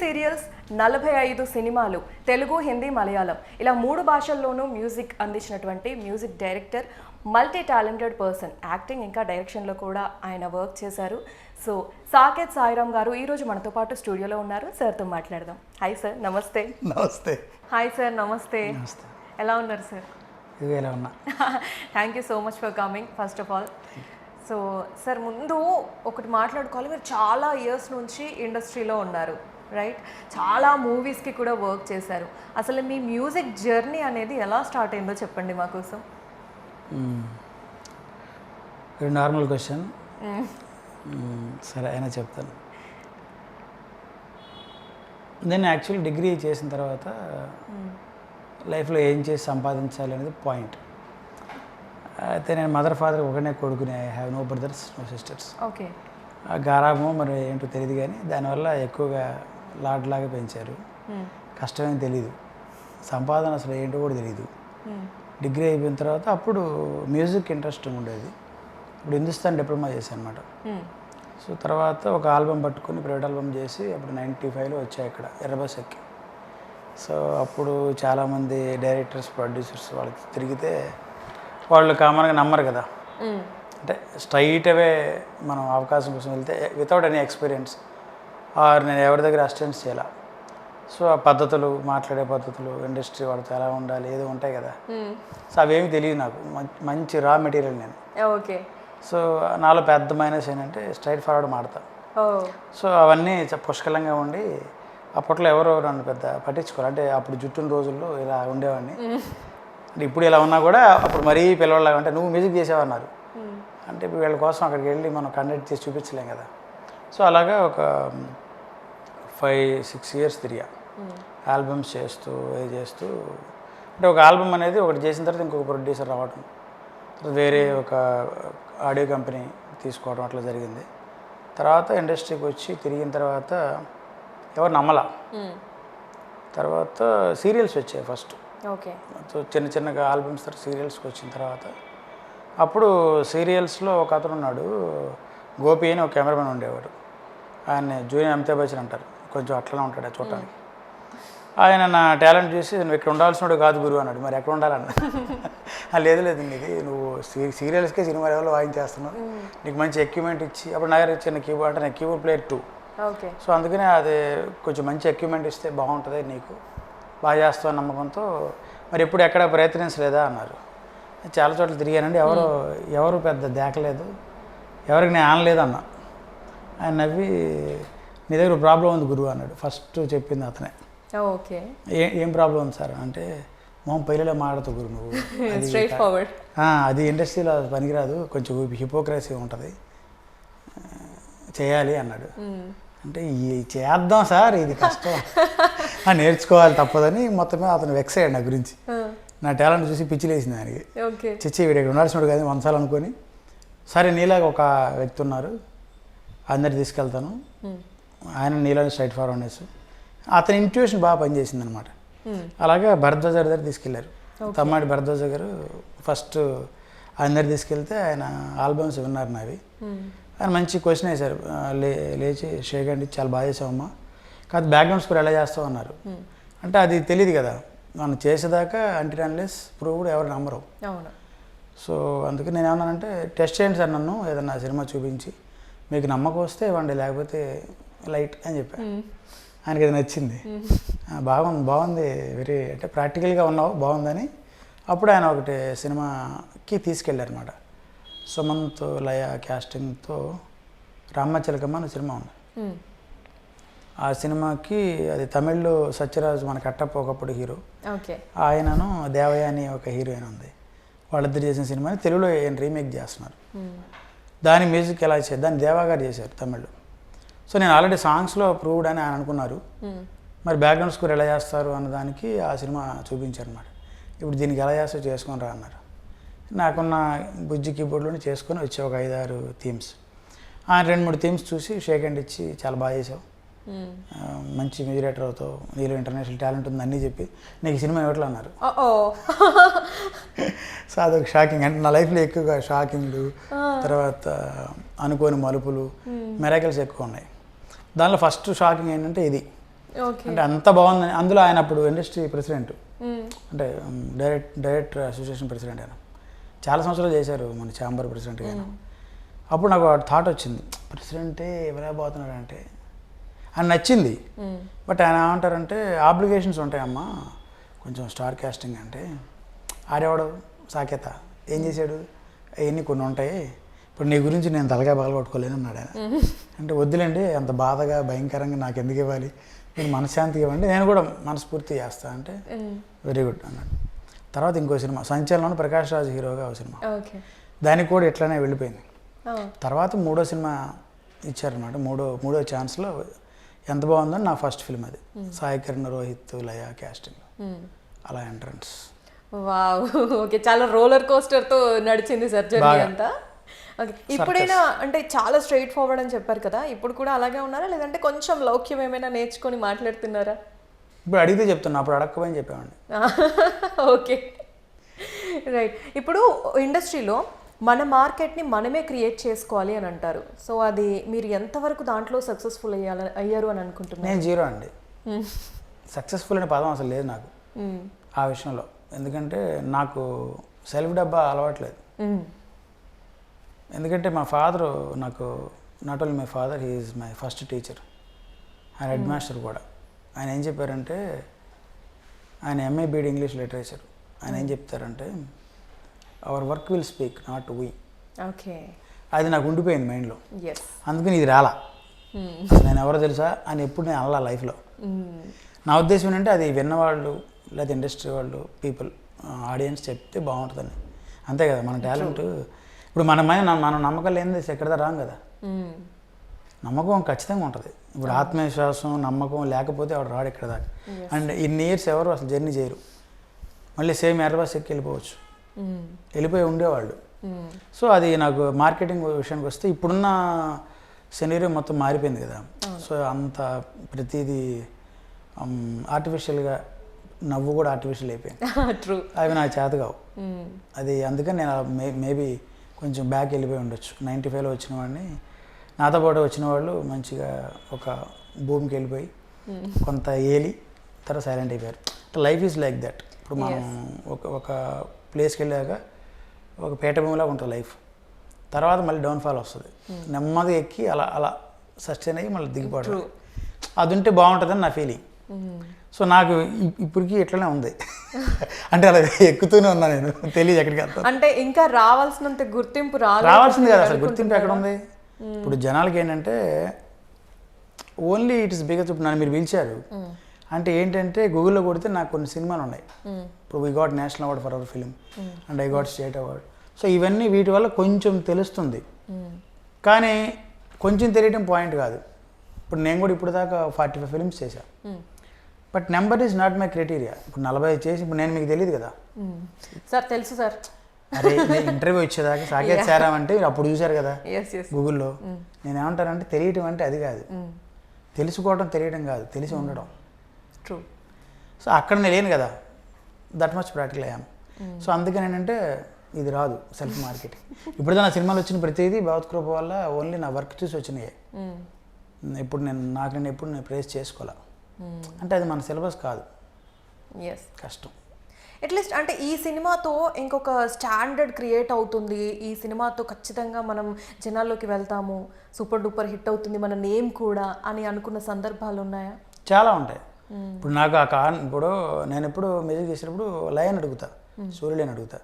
Serials, 45 సినిమాలు, తెలుగు, హిందీ, మలయాళం ఇలా 3 భాషల్లోనూ మ్యూజిక్ అందించినటువంటి music director, multi talented person. Acting ఇంకా డైరెక్షన్లో కూడా ఆయన వర్క్ చేశారు. సో సాకేత్ సాయిరామ్ గారు ఈరోజు మనతో పాటు స్టూడియోలో ఉన్నారు. సార్తో మాట్లాడదాం. హాయ్ సార్, నమస్తే. నమస్తే. హాయ్ సార్, నమస్తే. ఎలా ఉన్నారు సార్? ఎలా ఉన్నా. Thank you so much for coming first of all. So sir, ముందు ఒకటి మాట్లాడుకోవాలి. మీరు చాలా ఇయర్స్ నుంచి ఇండస్ట్రీలో ఉన్నారు, రైట్? చాలా మూవీస్కి కూడా వర్క్ చేశారు. అసలు మీ మ్యూజిక్ జర్నీ అనేది ఎలా స్టార్ట్ అయిందో చెప్పండి మా కోసం. Normal question. సరే అయినా చెప్తాను. నేను యాక్చువల్లీ డిగ్రీ చేసిన తర్వాత లైఫ్లో ఏం చేసి సంపాదించాలి అనేది పాయింట్. అయితే నేను మదర్ ఫాదర్ ఒకనే కొడుకుని, I have no brothers, no sisters. Okay. గారాబం మరి ఏంటో తెలియదు, కానీ దానివల్ల ఎక్కువగా లాడ్లాగా పెంచారు. కష్టమేం తెలీదు, సంపాదన అసలు ఏంటో కూడా తెలియదు. డిగ్రీ అయిపోయిన తర్వాత అప్పుడు మ్యూజిక్ ఇంట్రెస్ట్ ఉండేది. ఇప్పుడు హిందుస్థాన్ డిప్లొమా చేశాను అనమాట. సో తర్వాత ఒక ఆల్బమ్ పట్టుకొని ప్రైవేట్ ఆల్బమ్ చేసి అప్పుడు 95లో వచ్చాయి ఇక్కడ ఎర్రబస్ ఎక్కి. సో అప్పుడు చాలామంది డైరెక్టర్స్, ప్రొడ్యూసర్స్ వాళ్ళకి తిరిగితే వాళ్ళు కామన్గా నమ్మరు కదా. అంటే స్ట్రైట్ అవే మనం అవకాశం కోసం వెళ్తే వితౌట్ ఎనీ ఎక్స్పీరియన్స్ ఆర్ నేను ఎవరి దగ్గర అసిస్టెన్స్ చేయాల. సో ఆ పద్ధతులు, మాట్లాడే పద్ధతులు, ఇండస్ట్రీ వాళ్ళతో ఎలా ఉండాలి, ఏదో ఉంటాయి కదా. సో అవేమి తెలియదు నాకు. మంచి రా మెటీరియల్ నేను. ఓకే. సో నాలో పెద్ద మైనస్ ఏంటంటే స్ట్రైట్ ఫార్వర్డ్ మాడతా. సో అవన్నీ పుష్కలంగా ఉండి అప్పట్లో ఎవరో నన్ను పెద్ద పట్టించుకోవాలి. అంటే అప్పుడు జుట్టున్న రోజుల్లో ఇలా ఉండేవాడిని. అంటే ఇప్పుడు ఇలా ఉన్నా కూడా అప్పుడు మరీ పిల్లవాళ్ళగా అంటే నువ్వు మ్యూజిక్ చేసేవన్నారు. అంటే ఇప్పుడు వీళ్ళ కోసం అక్కడికి వెళ్ళి మనం కండక్ట్ చేసి చూపించలేం కదా. సో అలాగా ఒక 5-6 ఇయర్స్ తిరిగా ఆల్బమ్స్ చేస్తూ చేస్తూ. అంటే ఒక ఆల్బమ్ అనేది ఒకటి చేసిన తర్వాత ఇంకొక ప్రొడ్యూసర్ రావడం, వేరే ఒక ఆడియో కంపెనీ తీసుకోవడం అట్లా జరిగింది. తర్వాత ఇండస్ట్రీకి వచ్చి తిరిగిన తర్వాత ఎవరు నమ్మలా. తర్వాత సీరియల్స్ వచ్చాయి ఫస్ట్. ఓకే. సో చిన్న చిన్నగా ఆల్బమ్స్ తర్వాత సీరియల్స్కి వచ్చిన తర్వాత అప్పుడు సీరియల్స్లో ఒక అతను ఉన్నాడు, గోపి అని ఒక కెమెరామెన్ ఉండేవాడు. ఆయన జూనియర్ అమితాబ్ బచ్చన్ అంటారు, కొంచెం అట్లనే ఉంటాడు చూడటానికి. ఆయన నా టాలెంట్ చూసి నువ్వు ఇక్కడ ఉండాల్సినోడు కాదు గురువు అన్నాడు. మరి ఎక్కడ ఉండాలన్న? లేదు ఇది నువ్వు సీరియల్స్కే సినిమా లెవెల్లో వాయించేస్తున్నావు, నీకు మంచి ఎక్విప్మెంట్ ఇచ్చి. అప్పుడు నా దగ్గర చిన్న కీబోర్డ్, అంటే నేను కీబోర్డ్ ప్లేయర్ 2. ఓకే. సో అందుకనే అది కొంచెం మంచి ఎక్విప్మెంట్ ఇస్తే బాగుంటుంది, నీకు బాగా చేస్తావు నమ్మకంతో. మరి ఎప్పుడు ఎక్కడ ప్రయత్నించలేదా అన్నారు. చాలా చోట్ల తిరిగానండి, ఎవరు పెద్ద దేకలేదు, ఎవరికి నేను ఆనలేదు అన్న. ఆయన నవ్వి నీ దగ్గర ప్రాబ్లం ఉంది గురువు అన్నాడు. ఫస్ట్ చెప్పింది అతనే. ఓకే. ఏం ప్రాబ్లం ఉంది సార్ అంటే, మొహం పైలలో మాడతావు గురు నువ్వు, అది ఇండస్ట్రీలో పనికిరాదు, కొంచెం హిపోక్రసీ ఉంటుంది, చేయాలి అన్నాడు. అంటే చేద్దాం సార్, ఇది కష్టం, నేర్చుకోవాలి తప్పదని. మొత్తం మీద అతను వెక్స్ అయ్యాడు నా గురించి. నా టాలెంట్ చూసి పిచ్చిలేసింది ఆయనకి. చిచ్చి వీడు ఇక్కడ ఉండాల్సినాడు కానీ వంచాలి అనుకొని, సరే నీలాగా ఒక వ్యక్తి ఉన్నారు, అందరు తీసుకెళ్తాను, ఆయన నీలాగా స్ట్రైట్ ఫార్వర్డ్నెస్. అతని ఇంట్యూషన్ బాగా పనిచేసింది అనమాట. అలాగే భరద్వాజ గారి దగ్గర తీసుకెళ్లారు. తమ్మాడి భరద్వాజ గారు ఫస్ట్ అందరు తీసుకెళ్తే ఆయన ఆల్బమ్స్ విన్నారు నావి. ఆయన మంచి క్వశ్చన్ వేశారు, లేచి షేక్ అండి చాలా బాగా చేసావమ్మా, కాదు బ్యాక్గ్రౌండ్ స్కోర్ ఎలా చేస్తావు అన్నారు. అంటే అది తెలియదు కదా, మనం చేసేదాకా అంటిల్ అన్లెస్ ప్రూవ్డ్ ఎవరు నమ్మరు. సో అందుకే నేను ఏమన్నానంటే, టెస్ట్ చేయండి సార్ నన్ను, ఏదన్నా సినిమా చూపించి మీకు నమ్మకం వస్తే ఇవ్వండి, లేకపోతే లైట్ అని చెప్పాను. ఆయనకి అది నచ్చింది. బాగుంది వెరీ, అంటే ప్రాక్టికల్గా ఉన్నావు బాగుందని. అప్పుడు ఆయన ఒకటి సినిమాకి తీసుకెళ్ళారు అనమాట. సుమంత్ లయ క్యాస్టింగ్తో రామచిలకమ్మ అనే సినిమా ఉంది. ఆ సినిమాకి అది తమిళ్లో సత్యరాజ్, మన కట్టప్ప ఒకప్పుడు హీరో, ఆయనను దేవయాని ఒక హీరోయిన్ ఉంది, వాళ్ళిద్దరు చేసిన సినిమాని తెలుగులో రీమేక్ చేస్తున్నారు. దాని మ్యూజిక్ ఎలా చేశారు, దాన్ని దేవా గారు చేశారు తమిళ్లో. సో నేను ఆల్రెడీ సాంగ్స్లో ప్రూవ్డ్ అని ఆయన అనుకున్నారు. మరి బ్యాక్గ్రౌండ్ స్కోర్ ఎలా చేస్తారు అన్నదానికి ఆ సినిమా చూపించారు అనమాట. ఇప్పుడు దీనికి ఎలా చేస్తారో చేసుకొని రా అన్నారు. నాకున్న బుజ్జి కీబోర్డ్లోనే చేసుకొని వచ్చే ఒక 5-6 థీమ్స్. ఆయన 2-3 థీమ్స్ చూసి షేక్ హ్యాండ్ ఇచ్చి చాలా బాగా చేసావు, మంచి మ్యూజిక్ డైరెక్టర్ అవుతావు, నీలో ఇంటర్నేషనల్ టాలెంట్ ఉంది అన్నీ చెప్పి నీకు సినిమా ఇవ్వట్లే అన్నారు. సో అదొక షాకింగ్. అంటే నా లైఫ్లో ఎక్కువగా షాకింగ్లు, తర్వాత అనుకోని మలుపులు, మెరాకిల్స్ ఎక్కువ ఉన్నాయి. దానిలో ఫస్ట్ షాకింగ్ ఏంటంటే ఇది, ఓకే. అంటే అంత బాగుందని. అందులో ఆయన అప్పుడు ఇండస్ట్రీ ప్రెసిడెంట్, అంటే డైరెక్టర్ అసోసియేషన్ ప్రెసిడెంట్ ఆయన. చాలా సంవత్సరాలు చేశారు మన ఛాంబర్ ప్రెసిడెంట్గా ఆయన. అప్పుడు నాకు థాట్ వచ్చింది, ప్రెసిడెంటే ఎవరైనా పోతున్నాడు అంటే ఆయన నచ్చింది. బట్ ఆయన ఏమంటారంటే ఆబ్లిగేషన్స్ ఉంటాయమ్మా కొంచెం స్టార్ కాస్టింగ్ అంటే. ఆడేవాడు సాకేత ఏం చేశాడు, అవన్నీ కొన్ని ఉంటాయి, ఇప్పుడు నీ గురించి నేను తలగా బాగా పట్టుకోలేను అన్నాడు ఆయన. అంటే వద్దులేండి అంత బాధగా భయంకరంగా నాకు ఎందుకు ఇవ్వాలి, నేను మనశ్శాంతిగా ఇవ్వండి, నేను కూడా మనస్ఫూర్తి చేస్తా అంటే వెరీ గుడ్ అన్నాడు. తర్వాత ఇంకో సినిమా సంచలనంలో ప్రకాష్ రాజ్ హీరోగా ఒక సినిమా, దానికి కూడా ఇట్లానే వెళ్ళిపోయింది. తర్వాత మూడో సినిమా ఇచ్చారనమాట, మూడో ఛాన్స్లో ఎంత బాగుందని నా ఫస్ట్ ఫిల్మ్ అది. సాయి కిరణ్, రోహిత్, లయ క్యాస్టింగ్, అలా ఎంట్రన్స్. Wow, okay. చాలా రోలర్ కోస్టర్తో నడిచింది సార్ జర్నీ అంతా. ఓకే, ఇప్పుడైనా అంటే చాలా స్ట్రైట్ ఫార్వర్డ్ అని చెప్పారు కదా, ఇప్పుడు కూడా అలాగే ఉన్నారా లేదంటే కొంచెం లౌక్యం ఏమైనా నేర్చుకొని మాట్లాడుతున్నారా? ఇప్పుడు అడిగితే చెప్తున్నా, అప్పుడు అడగకపోయి చెప్పేవాడిని. Okay, right. ఇప్పుడు ఇండస్ట్రీలో మన మార్కెట్ని మనమే క్రియేట్ చేసుకోవాలి అని అంటారు. సో అది మీరు ఎంతవరకు దాంట్లో సక్సెస్ఫుల్ అయ్యారు అని అనుకుంటున్నారు? నేను జీరో అండి. సక్సెస్ఫుల్ అనే పదం అసలు లేదు నాకు ఆ విషయంలో. ఎందుకంటే నాకు సెల్ఫ్ డబ్బా అలవాట్లేదు. ఎందుకంటే మా ఫాదరు నాకు, not only my father, he is my first teacher, ఆయన హెడ్ మాస్టర్ కూడా. ఆయన ఏం చెప్పారంటే, ఆయన ఎంఏ బీడ్ ఇంగ్లీష్ లిటరేచర్, ఆయన ఏం చెప్తారంటే our work will speak not we. Okay, అది నాకు ఉండిపోయింది మైండ్లో. అందుకని ఇది రాలా, నేను ఎవరో తెలుసా అని ఎప్పుడు నేను అనలా లైఫ్లో. నా ఉద్దేశం ఏంటంటే అది విన్నవాళ్ళు లేదా ఇండస్ట్రీ వాళ్ళు, పీపుల్, ఆడియన్స్ చెప్తే బాగుంటుందని, అంతే కదా. మన టాలెంట్ ఇప్పుడు మన నమ్మకం లేనిది ఎక్కడదా రాం కదా. నమ్మకం ఖచ్చితంగా ఉంటుంది. ఇప్పుడు ఆత్మవిశ్వాసం, నమ్మకం లేకపోతే వాడు రాడు ఇక్కడ దాకా. అండ్ ఇన్ని ఇయర్స్ ఎవరు అసలు జర్నీ చేయరు, మళ్ళీ సేమ్ ఎర్రబాస్ ఎక్కి వెళ్ళిపోవచ్చు, వెళ్ళిపోయి ఉండేవాళ్ళు. సో అది నాకు మార్కెటింగ్ విషయానికి వస్తే ఇప్పుడున్న సినారియో మొత్తం మారిపోయింది కదా. సో అంత ప్రతిదీ ఆర్టిఫిషియల్గా, నవ్వు కూడా ఆర్టిఫిషియల్ అయిపోయింది. అవి నాకు చేత కావు. అది అందుకని నేను మేబీ కొంచెం బ్యాక్ వెళ్ళిపోయి ఉండొచ్చు. 95లో వచ్చిన వాడిని, నాతో పాటు వచ్చిన వాళ్ళు మంచిగా ఒక భూమికి వెళ్ళిపోయి కొంత ఏలి తర్వాత సైలెంట్ అయిపోయారు. Life is like that. ఇప్పుడు మనం ఒక ప్లేస్కి వెళ్ళాక ఒక పీఠభూమిలాగా ఉంటుంది లైఫ్, తర్వాత మళ్ళీ డౌన్ఫాల్ వస్తుంది. నెమ్మదిగా ఎక్కి అలా అలా సస్టైన్ అయ్యి మళ్ళీ దిగిపోవడం, అది ఉంటే బాగుంటుందని నా ఫీలింగ్. సో నాకు ఇప్పటికీ ఇట్లనే ఉంది. అంటే అలా ఎక్కుతూనే ఉన్నా నేను, తెలియదు ఎక్కడికి వెళ్తాను. అంటే ఇంకా రావాల్సినంత గుర్తింపు రావాల్సింది కదా. అసలు గుర్తింపు ఎక్కడ ఉంది? ఇప్పుడు జనాలకి ఏంటంటే ఓన్లీ ఇట్ ఇస్ బికాస్. ఇప్పుడు నన్ను మీరు పిలిచారు అంటే ఏంటంటే గూగుల్లో కొడితే నాకు కొన్ని సినిమాలు ఉన్నాయి. ఇప్పుడు we got national award for hour film and I got state award. So ఇవన్నీ వీటి వల్ల కొంచెం తెలుస్తుంది, కానీ కొంచెం తెలియటం పాయింట్ కాదు. ఇప్పుడు నేను కూడా ఇప్పుడు దాకా 45 ఫిలిమ్స్ చేశాను, but number is not my criteria. ఇప్పుడు 40 చేసి ఇప్పుడు నేను మీకు తెలియదు కదా సార్. తెలుసు సార్. అరే నేను ఇంటర్వ్యూ వచ్చేదాకా సాకేత్ సారాం అంటే మీరు అప్పుడు చూశారు కదా గూగుల్లో. నేను ఏమంటానంటే తెలియటం అంటే అది కాదు, తెలుసుకోవడం తెలియడం కాదు, తెలిసి ఉండడం. ట్రూ. సో అక్కడ నేను లేను కదా, దట్ మచ్ ప్రాక్టికల్ అయ్యాను. సో అందుకని ఏంటంటే ఇది రాదు సెల్ఫ్ మార్కెటింగ్. ఇప్పుడు నా సినిమాలు వచ్చిన ప్రతిదీ భగవత్ కృప వల్ల ఓన్లీ నా వర్క్ చూసి వచ్చినాయి. ఇప్పుడు నేను ఎప్పుడు ప్రేస్ చేసుకోవాలా అంటే అది మన సిలబస్ కాదు. కష్టం. అట్లీస్ట్ అంటే ఈ సినిమాతో ఇంకొక స్టాండర్డ్ క్రియేట్ అవుతుంది, ఈ సినిమాతో ఖచ్చితంగా మనం జనాల్లోకి వెళ్తాము, సూపర్ డూపర్ హిట్ అవుతుంది మన నేమ్ కూడా అని అనుకున్న సందర్భాలు ఉన్నాయా? చాలా ఉంటాయి. ఇప్పుడు నాకు ఇప్పుడు నేను ఎప్పుడు మ్యూజిక్ చేసేటప్పుడు లయన్ అడుగుతా, సూర్యులేని అడుగుతా.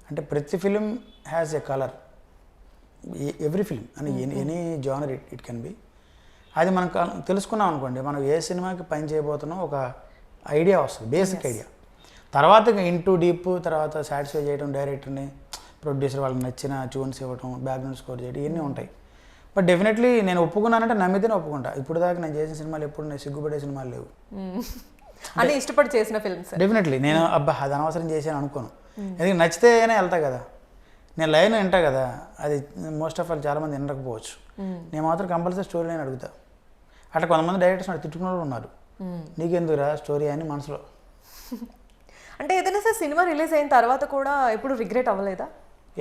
అంటే ప్రతి film has a colour, every film అని any genre it can be. అది మనం తెలుసుకున్నాం అనుకోండి, మనం ఏ సినిమాకి పని చేయబోతున్నాం ఒక ఐడియా వస్తుంది, బేసిక్ ఐడియా. తర్వాత ఇంటూ డీప్, తర్వాత సాటిస్ఫై చేయడం, డైరెక్టర్ని, ప్రొడ్యూసర్ వాళ్ళకి నచ్చిన ట్యూన్స్ ఇవ్వడం, బ్యాక్గ్రౌండ్ స్కోర్ చేయడం, ఇవన్నీ ఉంటాయి. బట్ డెఫినెట్లీ నేను ఒప్పుకున్నానంటే నమ్మితేనే ఒప్పుకుంటా. ఇప్పుడు దాకా నేను చేసిన సినిమాలు ఎప్పుడు నేను సిగ్గుపడే సినిమాలు లేవు. అంటే ఇష్టపడి చేసిన ఫిల్మ్స్ డెఫినెట్లీ నేను అబ్బా అది అనవసరం చేసాను అనుకోను. ఎందుకంటే నచ్చితేనే వెళ్తా కదా. నేను లైన్ వింటా కదా, అది మోస్ట్ ఆఫ్ ఆల్ చాలామంది వినకపోవచ్చు. నేను మాత్రం కంపల్సరీ స్టోరీ లైన్ అడుగుతా. అట్లా కొంతమంది డైరెక్టర్స్ తిట్టుకున్న వాళ్ళు ఉన్నారు, నీకెందుకురా స్టోరీ అని మనసులో. అంటే ఏదైనా సరే సినిమా రిలీజ్ అయిన తర్వాత కూడా ఎప్పుడు రిగ్రెట్ అవ్వలేదా?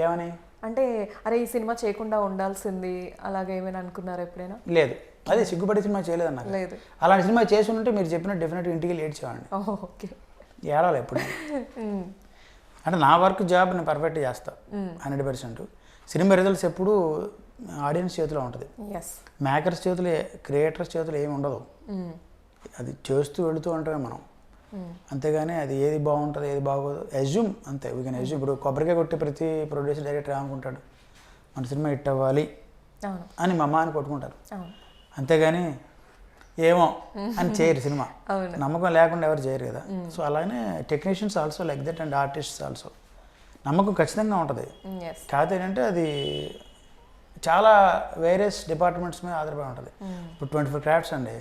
ఏమని? అంటే అరే ఈ సినిమా చేయకుండా ఉండాల్సింది అలాగే ఏమైనా అనుకున్నారా ఎప్పుడైనా? లేదు. అదే సిగ్గుపడే సినిమా చేయలేదు నాకు. లేదు. అలాంటి సినిమా చేసి ఉంటే మీరు చెప్పినట్టు డెఫినెట్గా ఇంటికి వెళ్ళి ఏడ్చేవాడిని. ఓకే. ఏడాలి ఎప్పుడు. అంటే నా వర్క్ జాబ్ నేను పర్ఫెక్ట్గా చేస్తాను 100%. సినిమా రిజల్ట్స్ ఎప్పుడు ఆడియన్స్ చేతిలో ఉంటుంది. మేకర్స్ చేతులు, క్రియేటర్స్ చేతులు ఏమి ఉండదు. అది చేస్తూ వెళుతూ ఉంటామే మనం. అంతేగాని అది ఏది బాగుంటుంది ఏది బాగోదు అజ్యూమ్ అంతే. We can assume. ఇప్పుడు కొబ్బరికాయ కొట్టి ప్రతి ప్రొడ్యూసర్ డైరెక్టర్ ఏమనుకుంటాడు, మన సినిమా హిట్ అవ్వాలి అని మా అమ్మ అని కొట్టుకుంటారు. అంతేగాని ఏమో అని చేయరు. సినిమా నమ్మకం లేకుండా ఎవరు చేయరు కదా. సో అలానే technicians also like that and artists also. నమ్మకం ఖచ్చితంగా ఉంటుంది. కాకపోతే ఏంటంటే అది చాలా వేరియస్ డిపార్ట్మెంట్స్ మీద ఆధారపడి ఉంటుంది. ఇప్పుడు 24 క్రాఫ్ట్స్ అండి,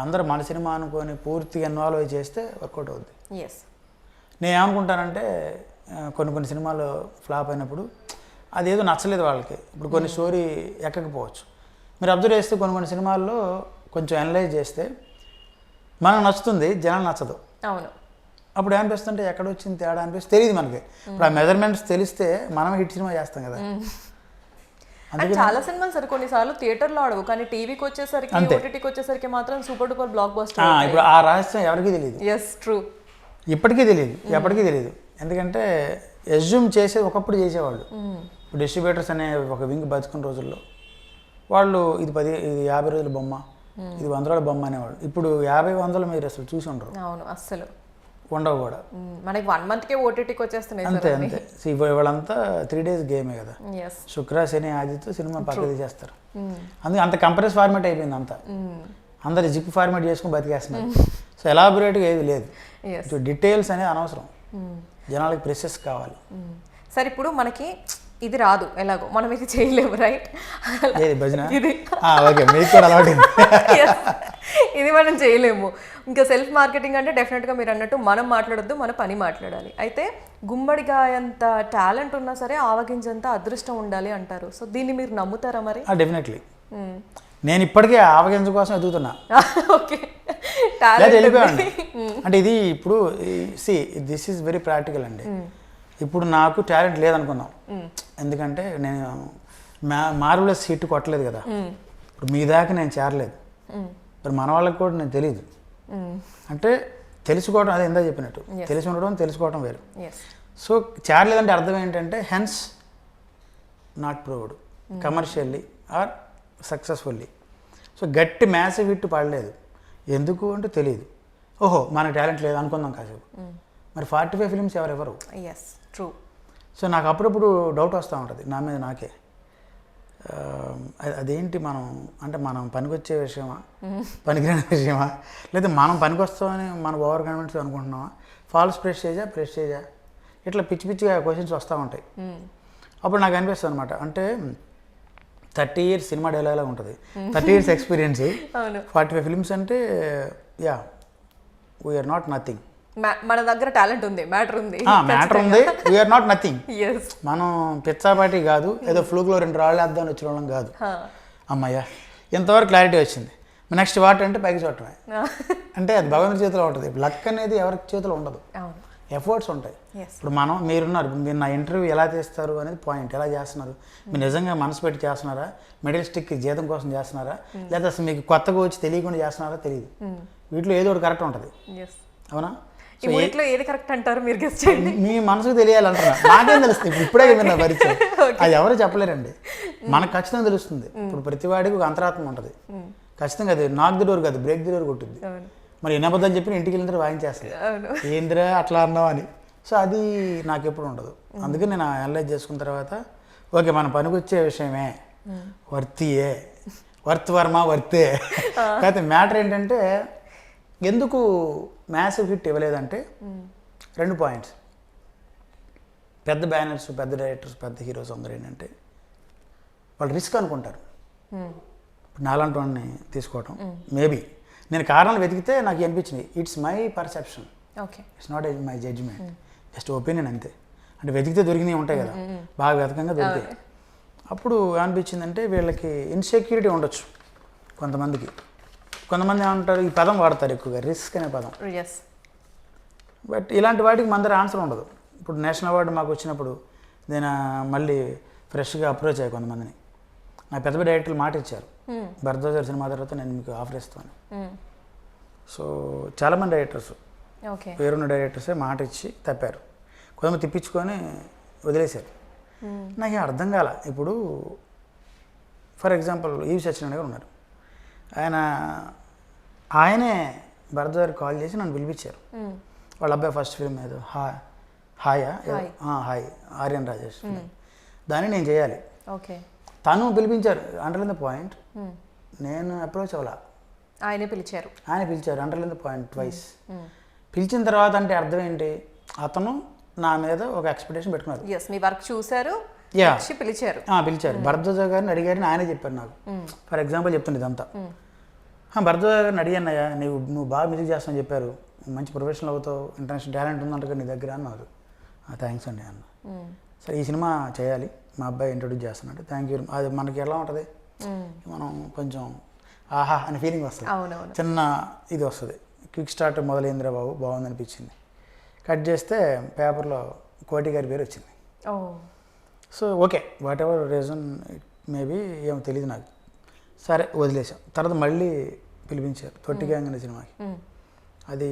అందరూ మన సినిమా అనుకొని పూర్తిగా ఇన్వాల్వ్ అయ్యి చేస్తే వర్కౌట్ అవుద్ది. నేను ఏమనుకుంటానంటే కొన్ని సినిమాలు ఫ్లాప్ అయినప్పుడు అదేదో నచ్చలేదు వాళ్ళకి. ఇప్పుడు కొన్ని స్టోరీ ఎక్కకపోవచ్చు. మీరు అబ్జర్వ్ చేస్తే కొన్ని సినిమాల్లో కొంచెం అనలైజ్ చేస్తే మనకు నచ్చుతుంది, జనాలు నచ్చదు. అవును. అప్పుడు ఏమనిపిస్తుంటే ఎక్కడ వచ్చింది తేడా అనిపిస్తుంది, తెలియదు మనకి. ఇప్పుడు ఆ మెజర్మెంట్స్ తెలిస్తే మనం హిట్ సినిమా చేస్తాం కదా. చాలా సినిమాలు సరే కొన్నిసార్లు థియేటర్లో ఆడవు, కానీ టీవీకి వచ్చేసరికి ఓటీటీకి వచ్చేసరికి మాత్రం సూపర్ డూపర్ బ్లాక్ బస్టర్. ఇప్పుడు ఆ రహస్యం ఎవరికీ తెలియదు. ట్రూ. ఇప్పటికీ తెలియదు, ఎప్పటికీ తెలియదు. ఎందుకంటే ఎజ్యూమ్ చేసేది ఒకప్పుడు చేసేవాళ్ళు. ఇప్పుడు డిస్ట్రిబ్యూటర్స్ అనే ఒక వింగ్ బతుకున్న రోజుల్లో వాళ్ళు ఇది 50 రోజుల బొమ్మ, ఇది 100 రోజుల బొమ్మ అనేవాళ్ళు. ఇప్పుడు 50-100 మీరు అసలు చూసి ఉండరు. అవును, అస్సలు ఉండవు కూడా. మనకి 1 మంత్కే ఓటీటీకి వచ్చేస్తున్నాయి. అంతే. ఇవాళంతా 3 days గేమే కదా. శుక్ర శని ఆదిత్య సినిమా పక్కది చేస్తారు. అందుకే అంత కంప్రెస్ ఫార్మేట్ అయిపోయింది అంతా. అందరు జిప్ ఫార్మేట్ చేసుకుని బతికేస్తున్నారు. సో ఎలాబొరేట్గా ఏది లేదు. డీటెయిల్స్ అనేది అనవసరం. జనాలకి ప్రెసెస్ కావాలి. సరే ఇప్పుడు మనకి ఇది రాదు, ఎలాగో మనం ఇది చేయలేము, రైట్? భజన ఓకే, మీకు కూడా అలవాటు. ఇది మనం చేయలేము. ఇంకా సెల్ఫ్ మార్కెటింగ్ అంటే డెఫినెట్గా మీరు అన్నట్టు మనం మాట్లాడొద్దు, మన పని మాట్లాడాలి. అయితే గుమ్మడిగా అంత టాలెంట్ ఉన్నా సరే ఆవగించేంత అదృష్టం ఉండాలి అంటారు. సో దీన్ని మీరు నమ్ముతారా మరి? డెఫినెట్లీ. నేను ఇప్పటికే ఆవగింజ కోసం ఎదుగుతున్నా. ఓకే. వెళ్ళిపోయాను అంటే ఇది ఇప్పుడు దిస్ ఈజ్ వెరీ ప్రాక్టికల్ అండి. ఇప్పుడు నాకు టాలెంట్ లేదనుకున్నాం, ఎందుకంటే నేను మార్వెలస్ హిట్ కొట్టలేదు కదా. ఇప్పుడు మీ దాకా నేను చేరలేదు. మరి మన వాళ్ళకి కూడా నేను తెలియదు. అంటే తెలుసుకోవడం, అదే ఇందా చెప్పినట్టు, తెలిసి ఉండడం తెలుసుకోవడం వేరు. సో చేరలేదంటే అర్థం ఏంటంటే hence not proved commercially or successfully. So గట్టి మ్యాసివ్ హిట్ పడలేదు. ఎందుకు అంటే తెలియదు. ఓహో మనకు టాలెంట్ లేదు అనుకుందాం కాసేపు. మరి 45 ఫిలిమ్స్ ఎవరెవరు? ట్రూ. సో నాకు అప్పుడప్పుడు డౌట్ వస్తూ ఉంటుంది నా మీద నాకే. అదేంటి మనం పనికొచ్చే విషయమా, పనికిరాని విషయమా, లేదా మనం పనికొస్తామని మనం ఓవర్ కాన్ఫిడెన్స్ అనుకుంటున్నామా, ఫాల్స్ ప్రెస్టేజా ఇట్లా పిచ్చిగా క్వశ్చన్స్ వస్తూ ఉంటాయి. అప్పుడు నాకు అనిపిస్తుంది అనమాట, అంటే 30 years సినిమా డైలాగ్ లాగా ఉంటుంది, 30 years ఎక్స్పీరియన్స్, 45 ఫిలిమ్స్ అంటే వీఆర్ నాట్ నథింగ్. మన దగ్గర టాలెంట్ ఉంది, మ్యాటర్ ఉంది, వీఆర్ నాట్ నథింగ్. మనం పిచ్చాపాటి కాదు, ఏదో ఫ్లూక్లో 2 రాళ్ళు వేద్దామని వచ్చిన వాళ్ళం కాదు. అమ్మయ్య ఇంతవరకు క్లారిటీ వచ్చింది. నెక్స్ట్ వాట్ అంటే పైకి చూడటమే. అంటే అది భగవంతుడి చేతిలో ఉంటుంది. లక్ అనేది ఎవరి చేతిలో ఉండదు, ఎఫర్ట్స్ ఉంటాయి. ఇప్పుడు మీరున్నారు, మీరు నా ఇంటర్వ్యూ ఎలా తీస్తారు అనేది పాయింట్. ఎలా చేస్తున్నారు, మీరు నిజంగా మనసు పెట్టి చేస్తున్నారా, మిడిల్ స్టిక్ జీతం కోసం చేస్తున్నారా, లేదా అసలు మీకు కొత్తగా వచ్చి తెలియకుండా చేస్తున్నారా తెలియదు. వీటిలో ఏదో ఒకటి కరెక్ట్ ఉంటుంది. అవునా? ఏది కరెక్ట్ అంటారు మీరు గెస్ చేయండి. మీ మనసుకు తెలియాలంటున్నా. నాకేం తెలుస్తుంది, ఇప్పుడే విన్నా పరిచయం. అది ఎవరు చెప్పలేరండి, మనకు ఖచ్చితంగా తెలుస్తుంది. ఇప్పుడు ప్రతి వాడికి ఒక అంతరాత్మ ఉంటుంది ఖచ్చితంగా. అది నాక్ ది డోర్ కాదు, బ్రేక్ ది డోర్ కొట్టుద్ది. మరి ఎన్ని అబద్ధాలు చెప్పిన ఇంటికి వెళ్ళిన వాయించేస్తుంది, ఏందిరా అట్లా అన్నావు అని. సో అది నాకు ఎప్పుడు ఉండదు. అందుకని నేను అనలైజ్ చేసుకున్న తర్వాత ఓకే మన పనికి వచ్చే విషయమే, వర్తియే, వర్మ వర్తే. కాకపోతే మ్యాటర్ ఏంటంటే ఎందుకు మ్యాసివ్ హిట్ ఇవ్వలేదంటే 2 పాయింట్స్. పెద్ద బ్యానర్స్, పెద్ద డైరెక్టర్స్, పెద్ద హీరోస్ అందరూ ఏంటంటే వాళ్ళు రిస్క్ అనుకుంటారు. నాలాంటి వాడిని తీసుకోవటం మేబీ నేను కారణాలు వెతికితే నాకు అనిపించింది, it's my perception, it's not my judgement, just opinion అంతే. అంటే వెతికితే దొరికినవి ఉంటాయి కదా, బాగా వెతకంగా దొరికాయి. అప్పుడు అనిపించిందంటే వీళ్ళకి ఇన్సెక్యూరిటీ ఉండొచ్చు కొంతమందికి. కొంతమంది ఏమంటారు, ఈ పదం వాడతారు ఎక్కువగా, రిస్క్ అనే పదం. బట్ ఇలాంటి వాటికి మన దగ్గర ఆన్సర్ ఉండదు. ఇప్పుడు నేషనల్ అవార్డు మాకు వచ్చినప్పుడు నేను మళ్ళీ ఫ్రెష్గా అప్రోచ్ అయ్యాను కొంతమందిని. నా పెద్ద డైరెక్టర్లు మాట ఇచ్చారు, భరద్వాజ్ గారి సినిమా తర్వాత నేను మీకు ఆఫర్ ఇస్తాను. సో చాలామంది డైరెక్టర్స్, ఓకే, పేరున్న డైరెక్టర్సే మాట ఇచ్చి తప్పారు, కొంతమంది తిప్పించుకొని వదిలేశారు. నాకు ఏం అర్థం కాల. ఇప్పుడు ఫర్ ఎగ్జాంపుల్ ఈవి సత్యనారాయణ గారు ఉన్నారు, ఆయనే భరద్వాజ్ గారికి కాల్ చేసి నన్ను పిలిపించారు. వాళ్ళ అబ్బాయి ఫస్ట్ ఫిల్మ్ ఏదో హాయ్ ఆర్యన్ రాజేష్, దాన్ని నేను చేయాలి. ఓకే, తను పిలిపించారు. అండర్లైన్ ద పాయింట్, నేను అప్రోచ్ అవ్వాలా, ఆయన పిలిచారు అండర్లైన్ ద పాయింట్ ట్వైస్. పిలిచిన తర్వాత అంటే అర్థం ఏంటి, అతను నా మీద ఒక ఎక్స్పెక్టేషన్ పెట్టుకున్నారు. మీ వర్క్ చూసారు, పిలిచారు. భరద్వాజ్ గారిని అడిగారని ఆయనే చెప్పారు నాకు. ఫర్ ఎగ్జాంపుల్ చెప్తుంది ఇదంతా. భరద్వాజ్ గారిని అడిగానయ్యా, నువ్వు బాగా మ్యూజిక్ చేస్తానని చెప్పారు, మంచి ప్రొఫెషనల్ అవుతావు, ఇంటర్నేషనల్ టాలెంట్ ఉందంట నీ దగ్గర అన్నారు. థ్యాంక్స్ అండి అన్న. సరే ఈ సినిమా చేయాలి, మా అబ్బాయి ఇంట్రొడ్యూస్ చేస్తున్నాడు, థ్యాంక్ యూ. అది మనకి ఎలా ఉంటుంది, మనం కొంచెం ఆహా అనే ఫీలింగ్ వస్తుంది, చిన్న ఇది వస్తుంది. క్విక్ స్టార్ట్ మొదలైందిరా బాబు, బాగుంది అనిపించింది. కట్ చేస్తే పేపర్లో కోటి గారి పేరు వచ్చింది. So okay, what ever reason it maybe, ఏమో తెలియదు నాకు. సరే వదిలేసాం. తర్వాత మళ్ళీ పిలిపించారు తొట్టి గ్యాంగ్ అనే సినిమాకి. అది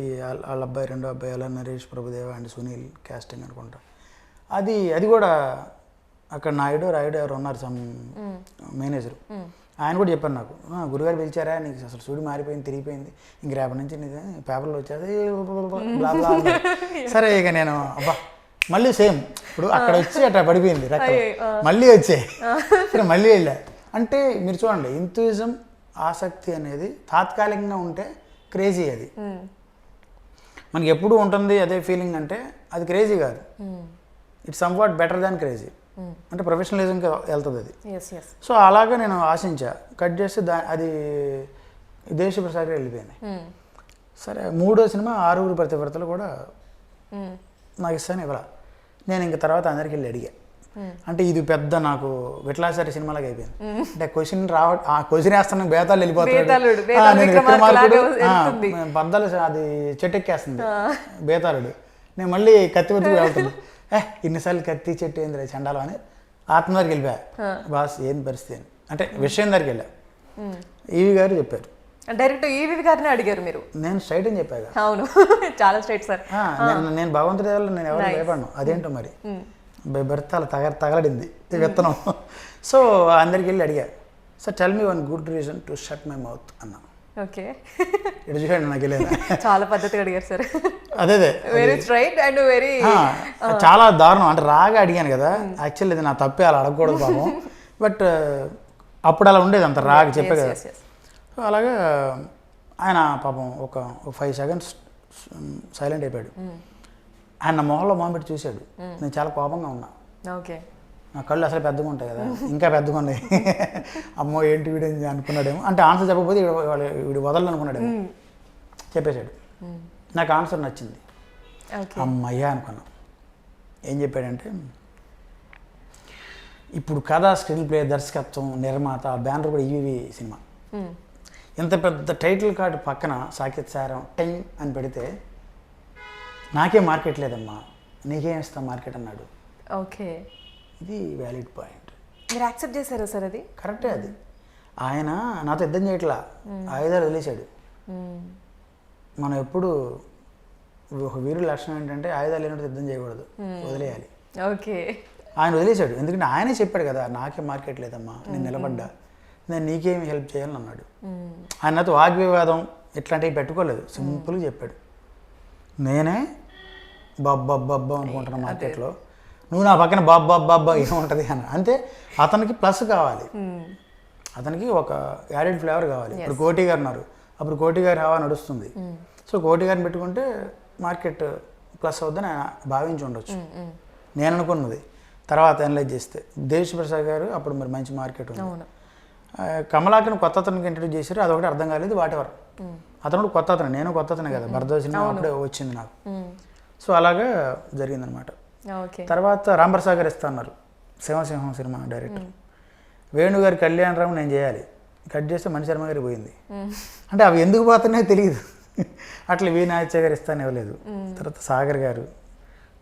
వాళ్ళ అబ్బాయి, రెండో అబ్బాయి అలా నరేష్ ప్రభుదేవ అండ్ సునీల్ క్యాస్టింగ్ అనుకుంటా. అది కూడా అక్కడ నాయుడు రాయుడు ఎవరు ఉన్నారు, సమ్ మేనేజరు, ఆయన కూడా చెప్పారు నాకు, గురుగారు పిలిచారా, నీకు అసలు చూడు మారిపోయింది, తిరిగిపోయింది, ఇంక రేపటి నుంచి నీకు పేపర్లో వచ్చేది బ్లా బ్లా. సరే ఇక నేను అబ్బా మళ్ళీ సేమ్, ఇప్పుడు అక్కడ వచ్చి అట్లా పడిపోయింది రక్తం, మళ్ళీ వచ్చాయి. సరే మళ్ళీ వెళ్ళా. అంటే మీరు చూడండి, ఇంట్యూయిజం ఆసక్తి అనేది తాత్కాలికంగా ఉంటే క్రేజీ, అది మనకి ఎప్పుడు ఉంటుంది అదే ఫీలింగ్, అంటే అది క్రేజీ కాదు, it's somewhat better than crazy, అంటే ప్రొఫెషనలిజంకి వెళ్తుంది అది. సో అలాగే నేను ఆశించా. కట్ చేస్తే అది దేశప్రసాద్ వెళ్ళిపోయింది. సరే మూడో సినిమా 6 ప్రతివ్రతలు కూడా నాకు ఇస్తాను ఇవ్వాల. నేను ఇంక తర్వాత అందరికి వెళ్ళి అడిగా, అంటే ఇది పెద్ద నాకు విట్లాసారి సినిమాలాగా అయిపోయింది. అంటే క్వశ్చన్ ఆ క్వశ్చన్ వేస్తాను బేతాలు వెళ్ళిపోతాడు, నేను విక్రమార్కుడు బద్దలు అది చెట్టెక్కేస్తుంది బేతాళుడు, నేను మళ్ళీ కత్తి వరకు వెళ్తాను. ఇన్నిసార్లు కత్తి చెట్టు ఏంది రే చండాలం అని ఆత్మ దగ్గరికి వెళ్ళిపోయా. బాస్ ఏం పరిస్థితి అని, అంటే విషయం దగ్గరికి వెళ్ళా. ఈవి గారు చెప్పారు, డైరెక్ట్ ఈవి గారిని అడిగారు మీరు? నేను స్ట్రైట్ అని చెప్పాను. అవును, చాలా స్ట్రైట్ సార్. నేను భగవంతుడి వల్ల నేను ఎవరు భయపడను, అదేంటో మరి బెర్తాలు తగలడింది విత్తనం. సో అందరికి వెళ్ళి అడిగా, sir tell me one good reason to shut my mouth అన్నా. ఓకే, ఇటు చూడండి నాకు వెళ్ళేది, చాలా పద్ధతిగా అడిగారు సార్. అదే వెరీ స్ట్రైట్ అండ్ వెరీ చాలా దారుణం. అంటే రాగా అడిగాను కదా, యాక్చువల్లీ ఇది నా తప్పే, అలా అడగకూడదు పాపం, బట్ అప్పుడు అలా ఉండేది, అంత రాగా చెప్పే కదా. సో అలాగా ఆయన పాపం ఒక 5 seconds సైలెంట్ అయిపోయాడు. ఆయన నా మొహంలో మొహం పెట్టి చూశాడు, నేను చాలా కోపంగా ఉన్నా. ఓకే, నా కళ్ళు అసలు పెద్దగా ఉంటాయి కదా, ఇంకా పెద్దగా ఉన్నాయి. అమ్మో ఏంటి వీడు అనుకున్నాడేమో, అంటే ఆన్సర్ చెప్పకపోతే వీడు వదలని అనుకున్నాడేమో, చెప్పేశాడు. నాకు ఆన్సర్ నచ్చింది, అమ్మయ్యా అనుకున్నా. ఏం చెప్పాడంటే, ఇప్పుడు కథ, స్క్రీన్ ప్లే, దర్శకత్వం, నిర్మాత, బ్యానర్ కూడా ఈవి సినిమా. ఇంత పెద్ద టైటిల్ కార్డు పక్కన సాకేత్ సారం టెంగ్ అని పెడితే, నాకే మార్కెట్ లేదమ్మా, నీకేం ఇస్తాం మార్కెట్ అన్నాడు. ఓకే, ఇది వ్యాలిడ్ పాయింట్. మీరు యాక్సెప్ట్ చేశారా సార్? అది కరెక్టే. అది ఆయన నాతో యుద్ధం చేయట్లా, ఆయుధాలు వదిలేశాడు. మనం ఎప్పుడు ఒక వీరుడి లక్షణం ఏంటంటే ఆయుధాలు లేనట్టు యుద్ధం చేయకూడదు, వదిలేయాలి. ఓకే, ఆయన వదిలేశాడు. ఎందుకంటే ఆయనే చెప్పాడు కదా, నాకే మార్కెట్ లేదమ్మా, నేను నిలబడ్డా, నేను నీకేమి హెల్ప్ చేయాలని అన్నాడు. ఆయన నాతో వాగ్వివాదం ఇట్లాంటివి పెట్టుకోలేదు, సింపుల్గా చెప్పాడు. నేనే బాబ్బా అనుకుంటున్నా మార్కెట్లో, నువ్వు నా పక్కన బాబ్బా ఏముంటుంది అని. అంతే, అతనికి ప్లస్ కావాలి, అతనికి ఒక యాడెడ్ ఫ్లేవర్ కావాలి. ఇప్పుడు కోటి గారు ఉన్నారు, అప్పుడు కోటి గారి హవా నడుస్తుంది. సో కోటి గారిని పెట్టుకుంటే మార్కెట్ ప్లస్ అవుద్దని ఆయన భావించి ఉండొచ్చు, నేను అనుకున్నది. తర్వాత అనలైజ్ చేస్తే దేశప్రసాద్ గారు అప్పుడు మరి మంచి మార్కెట్ ఉంది. కమలాకర్ని కొత్త అతనికి ఇంట్రడ్యూస్ చేశారు, అదొకటి అర్థం కాలేదు. వాటెవర్ అతను కొత్త అతను, నేను కొత్త అతనే కదా, భరద్వాజ్ సినిమా అప్పుడే వచ్చింది నాకు. సో అలాగా జరిగిందనమాట. తర్వాత రాంప్రసాద్ గారు ఇస్తా అన్నారు, శివసింహం సినిమా డైరెక్టర్. వేణుగారి కళ్యాణరామ్ నేను చేయాలి, కట్ చేస్తే మణిశర్మ గారికి పోయింది. అంటే అవి ఎందుకు పోతున్నాయో తెలియదు. అట్లా వి నాయచ గారు ఇస్తాను ఇవ్వలేదు. తర్వాత సాగర్ గారు,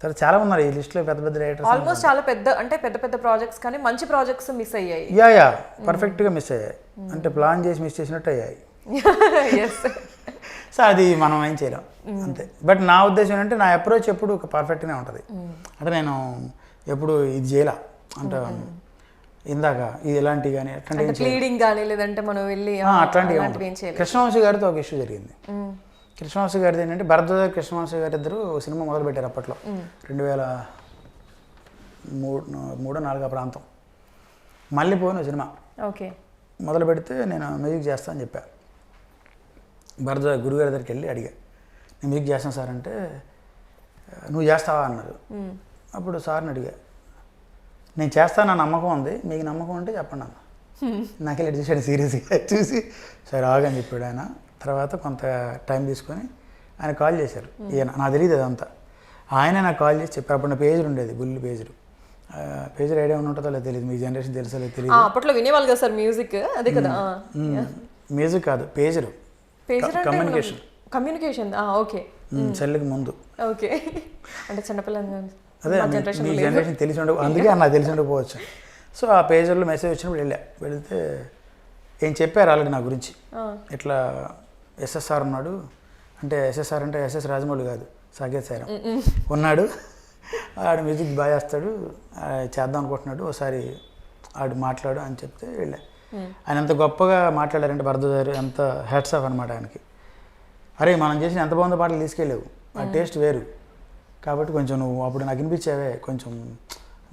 తర్వాత చాలా ఉన్నారు ఈ లిస్ట్లో పెద్ద పెద్ద డైరెక్టర్స్. ఆల్మోస్ట్ చాలా పెద్ద అంటే పెద్ద పెద్ద ప్రాజెక్ట్స్ కానీ మంచి ప్రాజెక్ట్స్ మిస్ అయ్యాయి. యా పర్ఫెక్ట్గా మిస్ అయ్యాయి, అంటే ప్లాన్ చేసి మిస్ చేసినట్టు అయ్యాయి. సో అది మనం ఏం చేయలేం అంతే. బట్ నా ఉద్దేశం ఏంటంటే నా అప్రోచ్ ఎప్పుడు ఒక పర్ఫెక్ట్గానే ఉంటుంది. అంటే నేను ఎప్పుడు ఇది చేయలే అంటే ఇందాక ఇది ఇలాంటివి కానీ అట్లాంటివి లీడింగ్ కానీ లేదంటే మనం వెళ్ళి అట్లాంటివి. కృష్ణవంశీ గారితో ఒక ఇష్యూ జరిగింది. కృష్ణవంశీ గారిది ఏంటంటే భరద్వాజ కృష్ణవంశీ గారి ఇద్దరు సినిమా మొదలు పెట్టారు అప్పట్లో 2003-4 ప్రాంతం. మల్లెపోయిన సినిమా ఓకే మొదలు పెడితే నేను మ్యూజిక్ చేస్తాను అని చెప్పా. భరద్వాజ గురుగారి దగ్గరికి వెళ్ళి అడిగా, నేను మ్యూజిక్ చేస్తాను సార్ అంటే, నువ్వు చేస్తావా అన్నారు. అప్పుడు సార్ని అడిగా, నేను చేస్తాను నా నమ్మకం ఉంది, మీకు నమ్మకం ఉంటే చెప్పండి అన్న. నాకే లెట్ చేశాడు సీరియస్గా చూసి, సరే ఆగని చెప్పాడు ఆయన. తర్వాత కొంత టైం తీసుకొని ఆయన కాల్ చేశారు. ఈయన నాకు తెలియదు అదంతా, ఆయనే నాకు కాల్ చేసి చెప్పారు. అప్పుడు నా పేజీలు ఉండేది, బుల్లి పేజీలు. పేజీలు ఐడియా ఉంటుందో లేదు తెలియదు, మీ జనరేషన్ తెలుసో లేదు తెలియదు. అప్పట్లో వినేవాళ్ళు కదా సార్ మ్యూజిక్, అదే కదా. మ్యూజిక్ కాదు, పేజీలు, కమ్యూనికేషన్. ఓకే సెల్కి ముందు. ఓకే అంటే చిన్నపిల్లలు అదే మీ జనరేషన్ తెలిసి ఉండవు, అందుకే నాకు తెలిసి ఉండకపోవచ్చు. సో ఆ పేజీలో మెసేజ్ వచ్చినప్పుడు వెళితే ఏం చెప్పారు ఆల్రెడీ నా గురించి. ఇట్లా ఎస్ఎస్ఆర్ ఉన్నాడు అంటే, ఎస్ఎస్ఆర్ అంటే ఎస్ఎస్ రాజమౌళి కాదు, సాకేత్ సార్ ఉన్నాడు, ఆడు మ్యూజిక్ బాగా చేస్తాడు, చేద్దాం అనుకుంటున్నాడు, ఒకసారి ఆడు మాట్లాడు అని చెప్తే వెళ్ళా. ఆయన ఎంత గొప్పగా మాట్లాడారంటే భరద్వాజ గారు, ఎంత హ్యాట్స్ ఆఫ్ అనమాట ఆయనకి. అరే మనం చేసిన ఎంత బాగుందో పాటలు తీసుకెళ్ళావు, ఆ టేస్ట్ వేరు కాబట్టి కొంచెం నువ్వు అప్పుడు నాకు వినిపించావే కొంచెం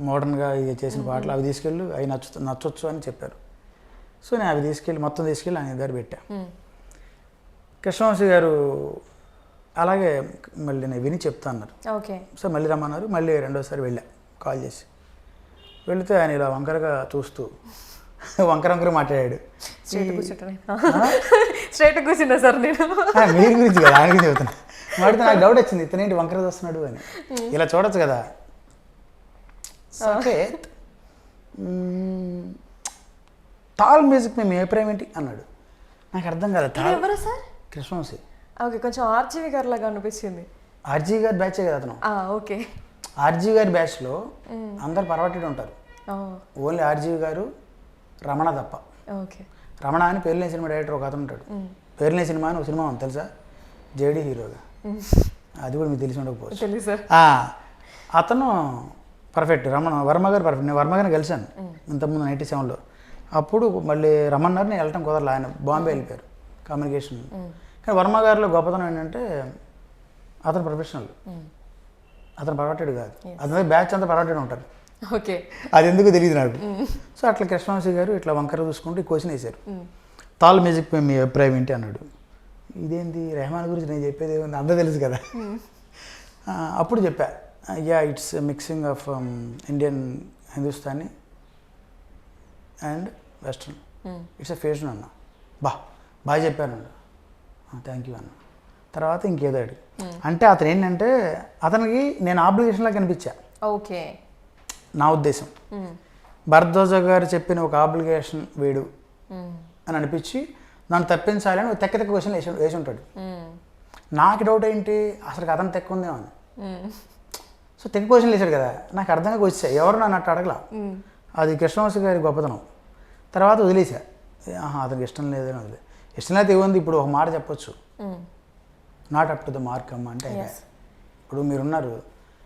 మోడర్న్గా ఇది చేసిన పాటలు, అవి తీసుకెళ్ళు, అవి నచ్చొచ్చు అని చెప్పారు. సో నేను అవి మొత్తం తీసుకెళ్ళి ఆయన దగ్గర పెట్టా. కృష్ణవంశీ గారు అలాగే మళ్ళీ నేను విని చెప్తా అన్నారు. ఓకే సో మళ్ళీ రమ్మన్నారు. మళ్ళీ రెండోసారి వెళ్ళా కాల్ చేసి. వెళితే ఆయన ఇలా వంకరగా చూస్తూ వంకర మాట్లాడాడు. స్ట్రైట్ కూర్చున్నా సార్ నేను. మీరు గురించి కదా, ఆయన గురించి చెబుతున్నా. మాడితే నాకు డౌట్ వచ్చింది, ఇతనేంటి వంకర చూస్తున్నాడు అని. ఇలా చూడొచ్చు కదా. సాకేత్ తాల్ మ్యూజిక్ మేము ఏ అభిప్రాయం ఏంటి అన్నాడు. నాకు అర్థం కదా. ఎవరు సార్? కృష్ణవంశీ. ఓకే కొంచెం ఆర్జీవి గారి లాగా అనిపించింది. ఆర్జీవి గారి బ్యాచే కదా అతను. ఓకే ఆర్జీవి గారి బ్యాచ్లో అందరు పర్వటెడ్ ఉంటారు, ఓన్లీ ఆర్జీవి గారు, రమణ తప్ప. ఓకే రమణ అని పేరులేని సినిమా డైరెక్టర్ ఒక అతను ఉంటాడు. పేరులేని సినిమా అని ఒక సినిమా ఉంది తెలుసా, జేడీ హీరోగా, అది కూడా మీకు తెలిసి ఉండకపోవచ్చు. అతను పర్ఫెక్ట్, వర్మ గారు పర్ఫెక్ట్. నేను వర్మ గారిని కలిశాను ఇంతకుముందు 97లో. అప్పుడు మళ్ళీ రమ్మన్నారు, నేను వెళ్ళటం కుదరలే, ఆయన బాంబే వెళ్ళిపోయారు కమ్యూనికేషన్. కానీ వర్మ గారిలో గొప్పతనం ఏంటంటే అతను ప్రొఫెషనల్, అతను పర్వటెడ్ కాదు, అతని బ్యాచ్ అంతా పర్వటెడ్ ఉంటారు. ఓకే అది ఎందుకు తెలియదు నాకు. సో అట్లా కృష్ణవంశీ గారు ఇట్లా వంకర చూసుకుంటూ క్వశ్చన్ వేశారు, తాల్ మ్యూజిక్ మీ అభిప్రాయం ఏంటి అన్నాడు. ఇదేంటి రెహమాన్ గురించి నేను చెప్పేది ఏముంది, అంతా తెలుసు కదా. అప్పుడు చెప్పా, it's mixing of Indian, Hindustani and western, it's a fusion అన్న. బాగా చెప్పాను అన్న, థ్యాంక్ యూ అన్న. తర్వాత ఇంకేదో అడిగి, అంటే అతను ఏంటంటే అతనికి నేను ఆబ్లిగేషన్లా కనిపించా. ఓకే నా ఉద్దేశం భరద్వాజ గారు చెప్పిన ఒక ఆబ్లిగేషన్ వీడు అని అనిపించి నన్ను తప్పించాలని తెక్క క్వశ్చన్ వేసి ఉంటాడు. నాకు డౌట్ ఏంటి, అసలు అతను తెక్క ఉందేమో అని. సో తెక్క క్వశ్చన్ వేసాడు కదా, నాకు అర్థంగా వచ్చాయి, ఎవరు నన్ను అట్టు అడగలా. అది కృష్ణవంశీ గారి గొప్పతనం. తర్వాత వదిలేసా, అతనికి ఇష్టం లేదని వదిలే. ఇష్టం అయితే ఏముంది, ఇప్పుడు ఒక మాట చెప్పొచ్చు, not up to the mark అమ్మ అంటే. ఇప్పుడు మీరున్నారు,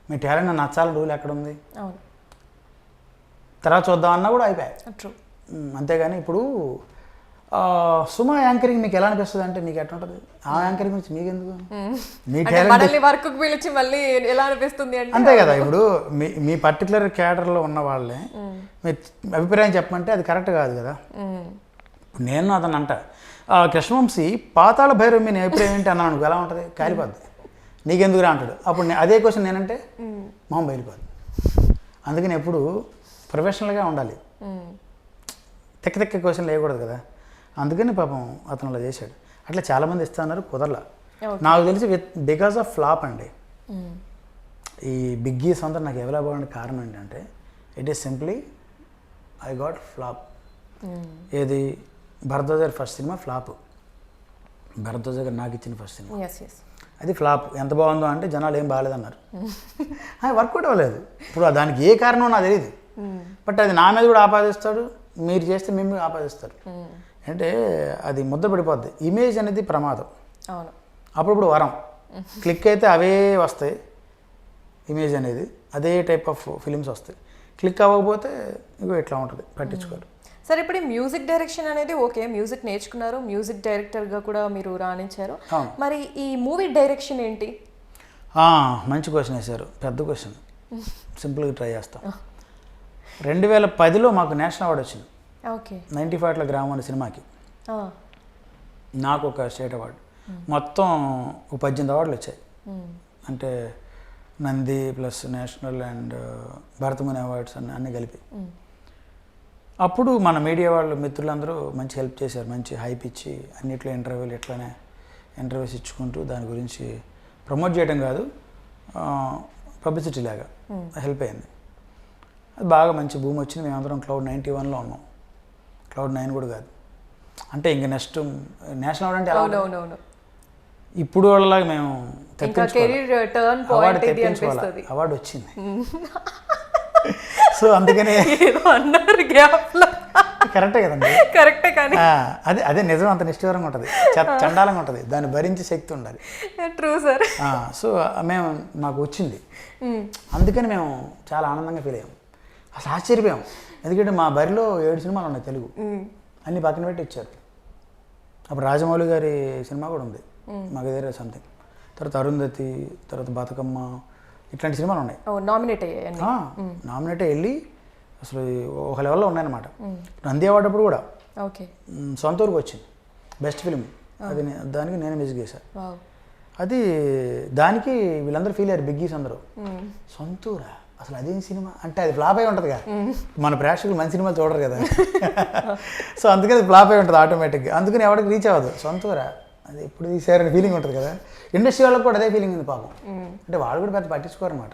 మీ టాలెంట్ నాకు నచ్చాలని రూల్ ఎక్కడ ఉంది, తర్వాత చూద్దామన్నా కూడా అయిపోయాయి. అంతేగాని ఇప్పుడు సుమా యాంకరింగ్ మీకు ఎలా అనిపిస్తుంది అంటే మీకు ఎట్లా ఉంటుంది, ఆ యాంకరింగ్ గురించి మీకు ఎందుకు, మీ టాలెంట్ వర్క్ పిలిచి మళ్ళీ ఎలా అనిపిస్తుంది అంతే కదా. ఇప్పుడు మీ పర్టికులర్ క్యాడర్లో ఉన్న వాళ్ళే మీ అభిప్రాయం చెప్పమంటే అది కరెక్ట్ కాదు కదా. నేను అతను అంట, కృష్ణవంశీ పాతాళ భైరవి మీ అభిప్రాయం ఏంటి అన్నాను అనుకో, ఎలా ఉంటుంది, కాలిపోద్ది, నీకెందుకురా అంటాడు. అప్పుడు అదే క్వశ్చన్ నేనంటే మొహం బయలుపోద్ది. అందుకని ఎప్పుడు ప్రొఫెషనల్గా ఉండాలి, తెక్క క్వశ్చన్ వేయకూడదు కదా. అందుకని పాపం అతను అలా చేశాడు. అట్లా చాలామంది ఇస్తున్నారు, కుదరలా. నాకు తెలిసి బికాస్ ఆఫ్ ఫ్లాప్ అండి. ఈ బిగ్గీస్ అంతా నాకు ఎవరు అవ్వడానికి కారణం ఏంటంటే it is simply I got flop. ఏది భరద్వాజ గారి ఫస్ట్ సినిమా ఫ్లాప్, భరద్వాజ గారు నాకు ఇచ్చిన ఫస్ట్ సినిమా. అది ఫ్లాప్. ఎంత బాగుందో అంటే జనాలు ఏం బాగాలేదన్నారు. వర్కౌట్ అవ్వలేదు. ఇప్పుడు దానికి ఏ కారణం నాకు తెలియదు, బట్ అది నా మీద కూడా ఆపాదిస్తాడు, మీరు చేస్తే మేము కూడా ఆపాదిస్తారు. అంటే అది ముద్ద పడిపోద్ది. ఇమేజ్ అనేది ప్రమాదం. అవును, అప్పుడప్పుడు వరం. క్లిక్ అయితే అవే వస్తాయి, ఇమేజ్ అనేది అదే టైప్ ఆఫ్ ఫిలిమ్స్ వస్తాయి. క్లిక్ అవ్వకపోతే ఇంకో ఇట్లా ఉంటుంది, పట్టించుకోరు. సరే, ఇప్పుడు ఈ మ్యూజిక్ డైరెక్షన్ అనేది ఓకే, మ్యూజిక్ నేర్చుకున్నారు, మ్యూజిక్ డైరెక్టర్గా కూడా మీరు రాణించారు. మరి ఈ మూవీ డైరెక్షన్ ఏంటి? మంచి క్వశ్చన్ వేశారు, పెద్ద క్వశ్చన్. సింపుల్గా ట్రై చేస్తాం. 2010లో మాకు నేషనల్ అవార్డు వచ్చింది. ఓకే. 95లో గ్రామం అనే సినిమాకి నాకు ఒక స్టేట్ అవార్డు, మొత్తం 18 అవార్డులు వచ్చాయి. అంటే Nandi plus national and Bharatamuni awards అన్నీ కలిపి. అప్పుడు మన మీడియా వాళ్ళు మిత్రులందరూ మంచి హెల్ప్ చేశారు, మంచి హైప్ ఇచ్చి అన్నిట్లో ఇంటర్వ్యూలు ఇట్లానే ఇంటర్వ్యూస్ ఇచ్చుకుంటూ దాని గురించి ప్రమోట్ చేయడం కాదు, పబ్లిసిటీ లాగా హెల్ప్ అయింది. అది బాగా మంచి భూమి వచ్చింది. మేమందరం Cloud 91లో ఉన్నాం, Cloud 9 కూడా కాదు. అంటే ఇంక నెక్స్ట్ నేషనల్ అవార్డు అంటే అవునవునవును, ఇప్పుడు వాళ్ళలాగా మేము అవార్డు వచ్చింది. సో అందుకనే కరెక్టే కదండి, కరెక్టే. కానీ అదే నిజం, అంత నిష్ఠూరంగా ఉంటుంది, చండాలంగా ఉంటుంది, దాన్ని భరించే శక్తి ఉండాలి. True sir. సో మాకు వచ్చింది, అందుకని మేము చాలా ఆనందంగా ఫీల్ అయ్యాం. అసలు ఆశ్చర్యపోయాం, ఎందుకంటే మా బరిలో 7 సినిమాలు ఉన్నాయి తెలుగు, అన్ని పక్కన పెట్టి ఇచ్చారు. అప్పుడు రాజమౌళి గారి సినిమా కూడా ఉంది, మగధీర సంథింగ్, తర్వాత అరుంధతి, తర్వాత బతుకమ్మ, ఇట్లాంటి సినిమాలు ఉన్నాయి. నామినేట్ వెళ్ళి అసలు ఒక లెవెల్లో ఉన్నాయన్నమాట. నంది అవార్డు అప్పుడు కూడా సొంత ఊరికి వచ్చింది బెస్ట్ ఫిల్మ్, అది దానికి నేను మ్యూజిక్ చేశాను. అది దానికి వీళ్ళందరూ ఫీల్ అయ్యారు, బిగ్గీస్ అందరూ. సొంతూరా అసలు అదేం సినిమా అంటే అది ఫ్లాప్ అయి ఉంటుంది కదా, మన ప్రేక్షకులు మంచి సినిమాలు చూడరు కదా. సో అందుకని అది ఫ్లాప్ అయి ఉంటుంది ఆటోమేటిక్గా, అందుకని ఎవరికి రీచ్ అవ్వదు. సొంతూరా అది ఎప్పుడు తీసారని ఫీలింగ్ ఉంటుంది కదా. ఇండస్ట్రీ వాళ్ళకి కూడా అదే ఫీలింగ్ ఉంది పాపం, అంటే వాళ్ళు కూడా పెద్ద పట్టించుకోరు అనమాట.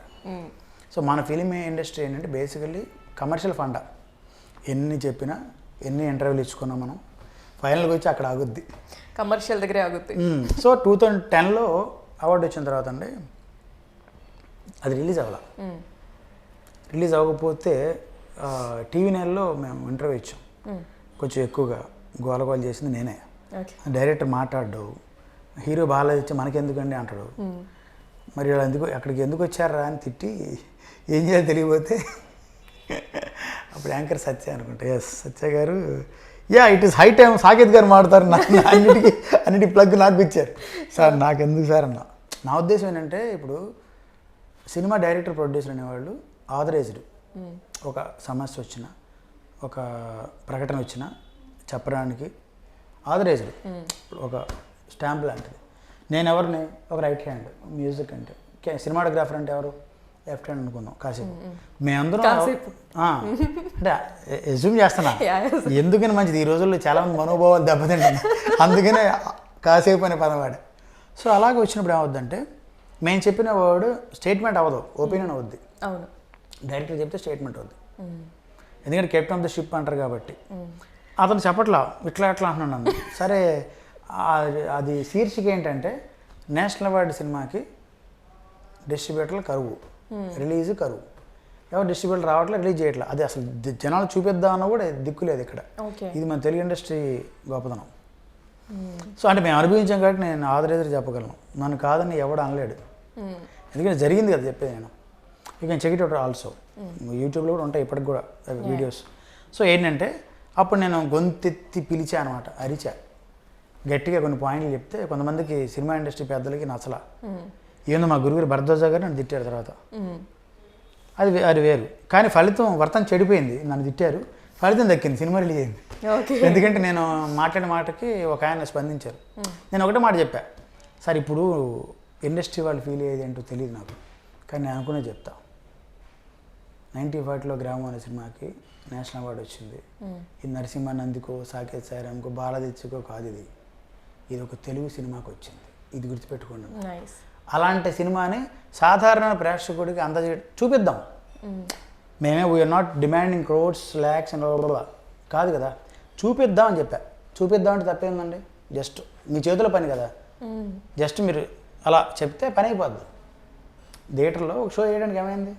సో మన ఫిలిం ఇండస్ట్రీ ఏంటంటే బేసికల్లీ కమర్షియల్ ఫండా. ఎన్ని చెప్పినా, ఎన్ని ఇంటర్వ్యూలు ఇచ్చుకున్నా మనం ఫైనల్గా వచ్చి అక్కడ ఆగుద్ది, కమర్షియల్ దగ్గరే ఆగుద్ది. సో 2010లో అవార్డు వచ్చిన తర్వాత అండి అది రిలీజ్ అవ్వాలి. రిలీజ్ అవ్వకపోతే TV9లో మేము ఇంటర్వ్యూ ఇచ్చాం. కొంచెం ఎక్కువగా గోలగోలు చేసింది నేనే. డైరెక్టర్ మాట్లాడు, హీరో బాగాలేదు ఇచ్చి మనకెందుకండి అంటాడు. మరి వాళ్ళు అక్కడికి ఎందుకు వచ్చారా అని తిట్టి ఏం చేయాలో తెలియకపోతే అప్పుడు యాంకర్ సత్య అనుకుంటా, ఎస్ సత్య గారు, it is high time Saketh గారు మాట్లాడతారు, అన్నిటి ప్లగ్ నాకు ఇచ్చారు. సార్ నాకెందుకు సార్ అన్న. నా ఉద్దేశం ఏంటంటే ఇప్పుడు సినిమా డైరెక్టర్ ప్రొడ్యూసర్ అనేవాళ్ళు ఆథరైజ్డ్. ఒక సమస్య వచ్చినా, ఒక ప్రకటన వచ్చినా చెప్పడానికి ఆథరైజ్డ్, ఒక స్టాంప్ లాంటిది. నేను ఎవరిని, ఒక రైట్ హ్యాండ్ మ్యూజిక్ అంటే, సినిమాటోగ్రాఫర్ అంటే ఎవరు, లెఫ్ట్ హ్యాండ్ అనుకుందాం కాసేపు. మేమందరం అంటే ఎజ్యూమ్ చేస్తున్నా, ఎందుకని మంచిది. ఈ రోజుల్లో చాలామంది మనోభావాలు దెబ్బతింటున్నాయి, అందుకనే కాసేపు అనే పదం వాడే. సో అలాగే వచ్చినప్పుడు ఏమవుద్దంటే, మేము చెప్పిన వర్డ్ స్టేట్మెంట్ అవ్వదు, ఒపీనియన్ అవుద్ది. అవును, డైరెక్టర్ చెప్తే స్టేట్మెంట్ అవుద్ది, ఎందుకంటే కెప్టెన్ ఆఫ్ ద షిప్ అంటారు కాబట్టి. అతను చెప్పట్లా, ఇట్లా అంటున్నాను నన్ను. సరే అది శీర్షిక ఏంటంటే నేషనల్ అవార్డు సినిమాకి డిస్ట్రిబ్యూటర్లు కరువు, రిలీజ్ కరువు, ఎవరు డిస్ట్రిబ్యూటర్ రావట్లేదు, రిలీజ్ చేయట్లా. అది అసలు జనాలు చూపిద్దామన్నా కూడా దిక్కులేదు ఇక్కడ. ఇది మన తెలుగు ఇండస్ట్రీ గొప్పతనం. సో అంటే మేము అనుభవించాం కాబట్టి నేను ఆదరేదరి చెప్పగలను, నన్ను కాదని ఎవడు అనలేడు, ఎందుకంటే జరిగింది కదా చెప్పేది. నేను you can check it out also, యూట్యూబ్లో కూడా ఉంటాయి ఇప్పటికి కూడా వీడియోస్. సో ఏంటంటే అప్పుడు నేను గొంతెత్తి పిలిచా అనమాట, అరిచా గట్టిగా కొన్ని పాయింట్లు చెప్తే కొంతమందికి సినిమా ఇండస్ట్రీ పెద్దలకి నచ్చలా. ఏందో మా గురుగారు భరద్వాజ గారు నన్ను తిట్టారు తర్వాత, అది వేరు. కానీ ఫలితం వర్తం చెడిపోయింది, నన్ను తిట్టారు, ఫలితం దక్కింది, సినిమా రిలీజ్ అయింది. ఎందుకంటే నేను మాట్లాడిన మాటకి ఒక ఆయన స్పందించారు. నేను ఒకటే మాట చెప్పా, సార్ ఇప్పుడు ఇండస్ట్రీ వాళ్ళు ఫీల్ అయ్యేది ఏంటో తెలియదు నాకు, కానీ నేను అనుకునే చెప్తా. 95లో గ్రామం అనే సినిమాకి నేషనల్ అవార్డు వచ్చింది. ఇది నరసింహ నందికో, సాకేత్ సాయిరామ్కో, బాలదిత్యకో కాదు, ఇది ఒక తెలుగు సినిమాకి వచ్చింది, ఇది గుర్తుపెట్టుకోండి. అలాంటి సినిమాని సాధారణ ప్రేక్షకుడికి చూపిద్దాం. మేమే we are not demanding crowds, lakhs and కాదు కదా, చూపిద్దాం అని చెప్పా. చూపిద్దాం అంటే తప్పేందండి, జస్ట్ మీ చేతిలో పని కదా, జస్ట్ మీరు అలా చెప్తే పని అయిపోద్ది. థియేటర్లో ఒక షో వేయడానికి ఏమైంది,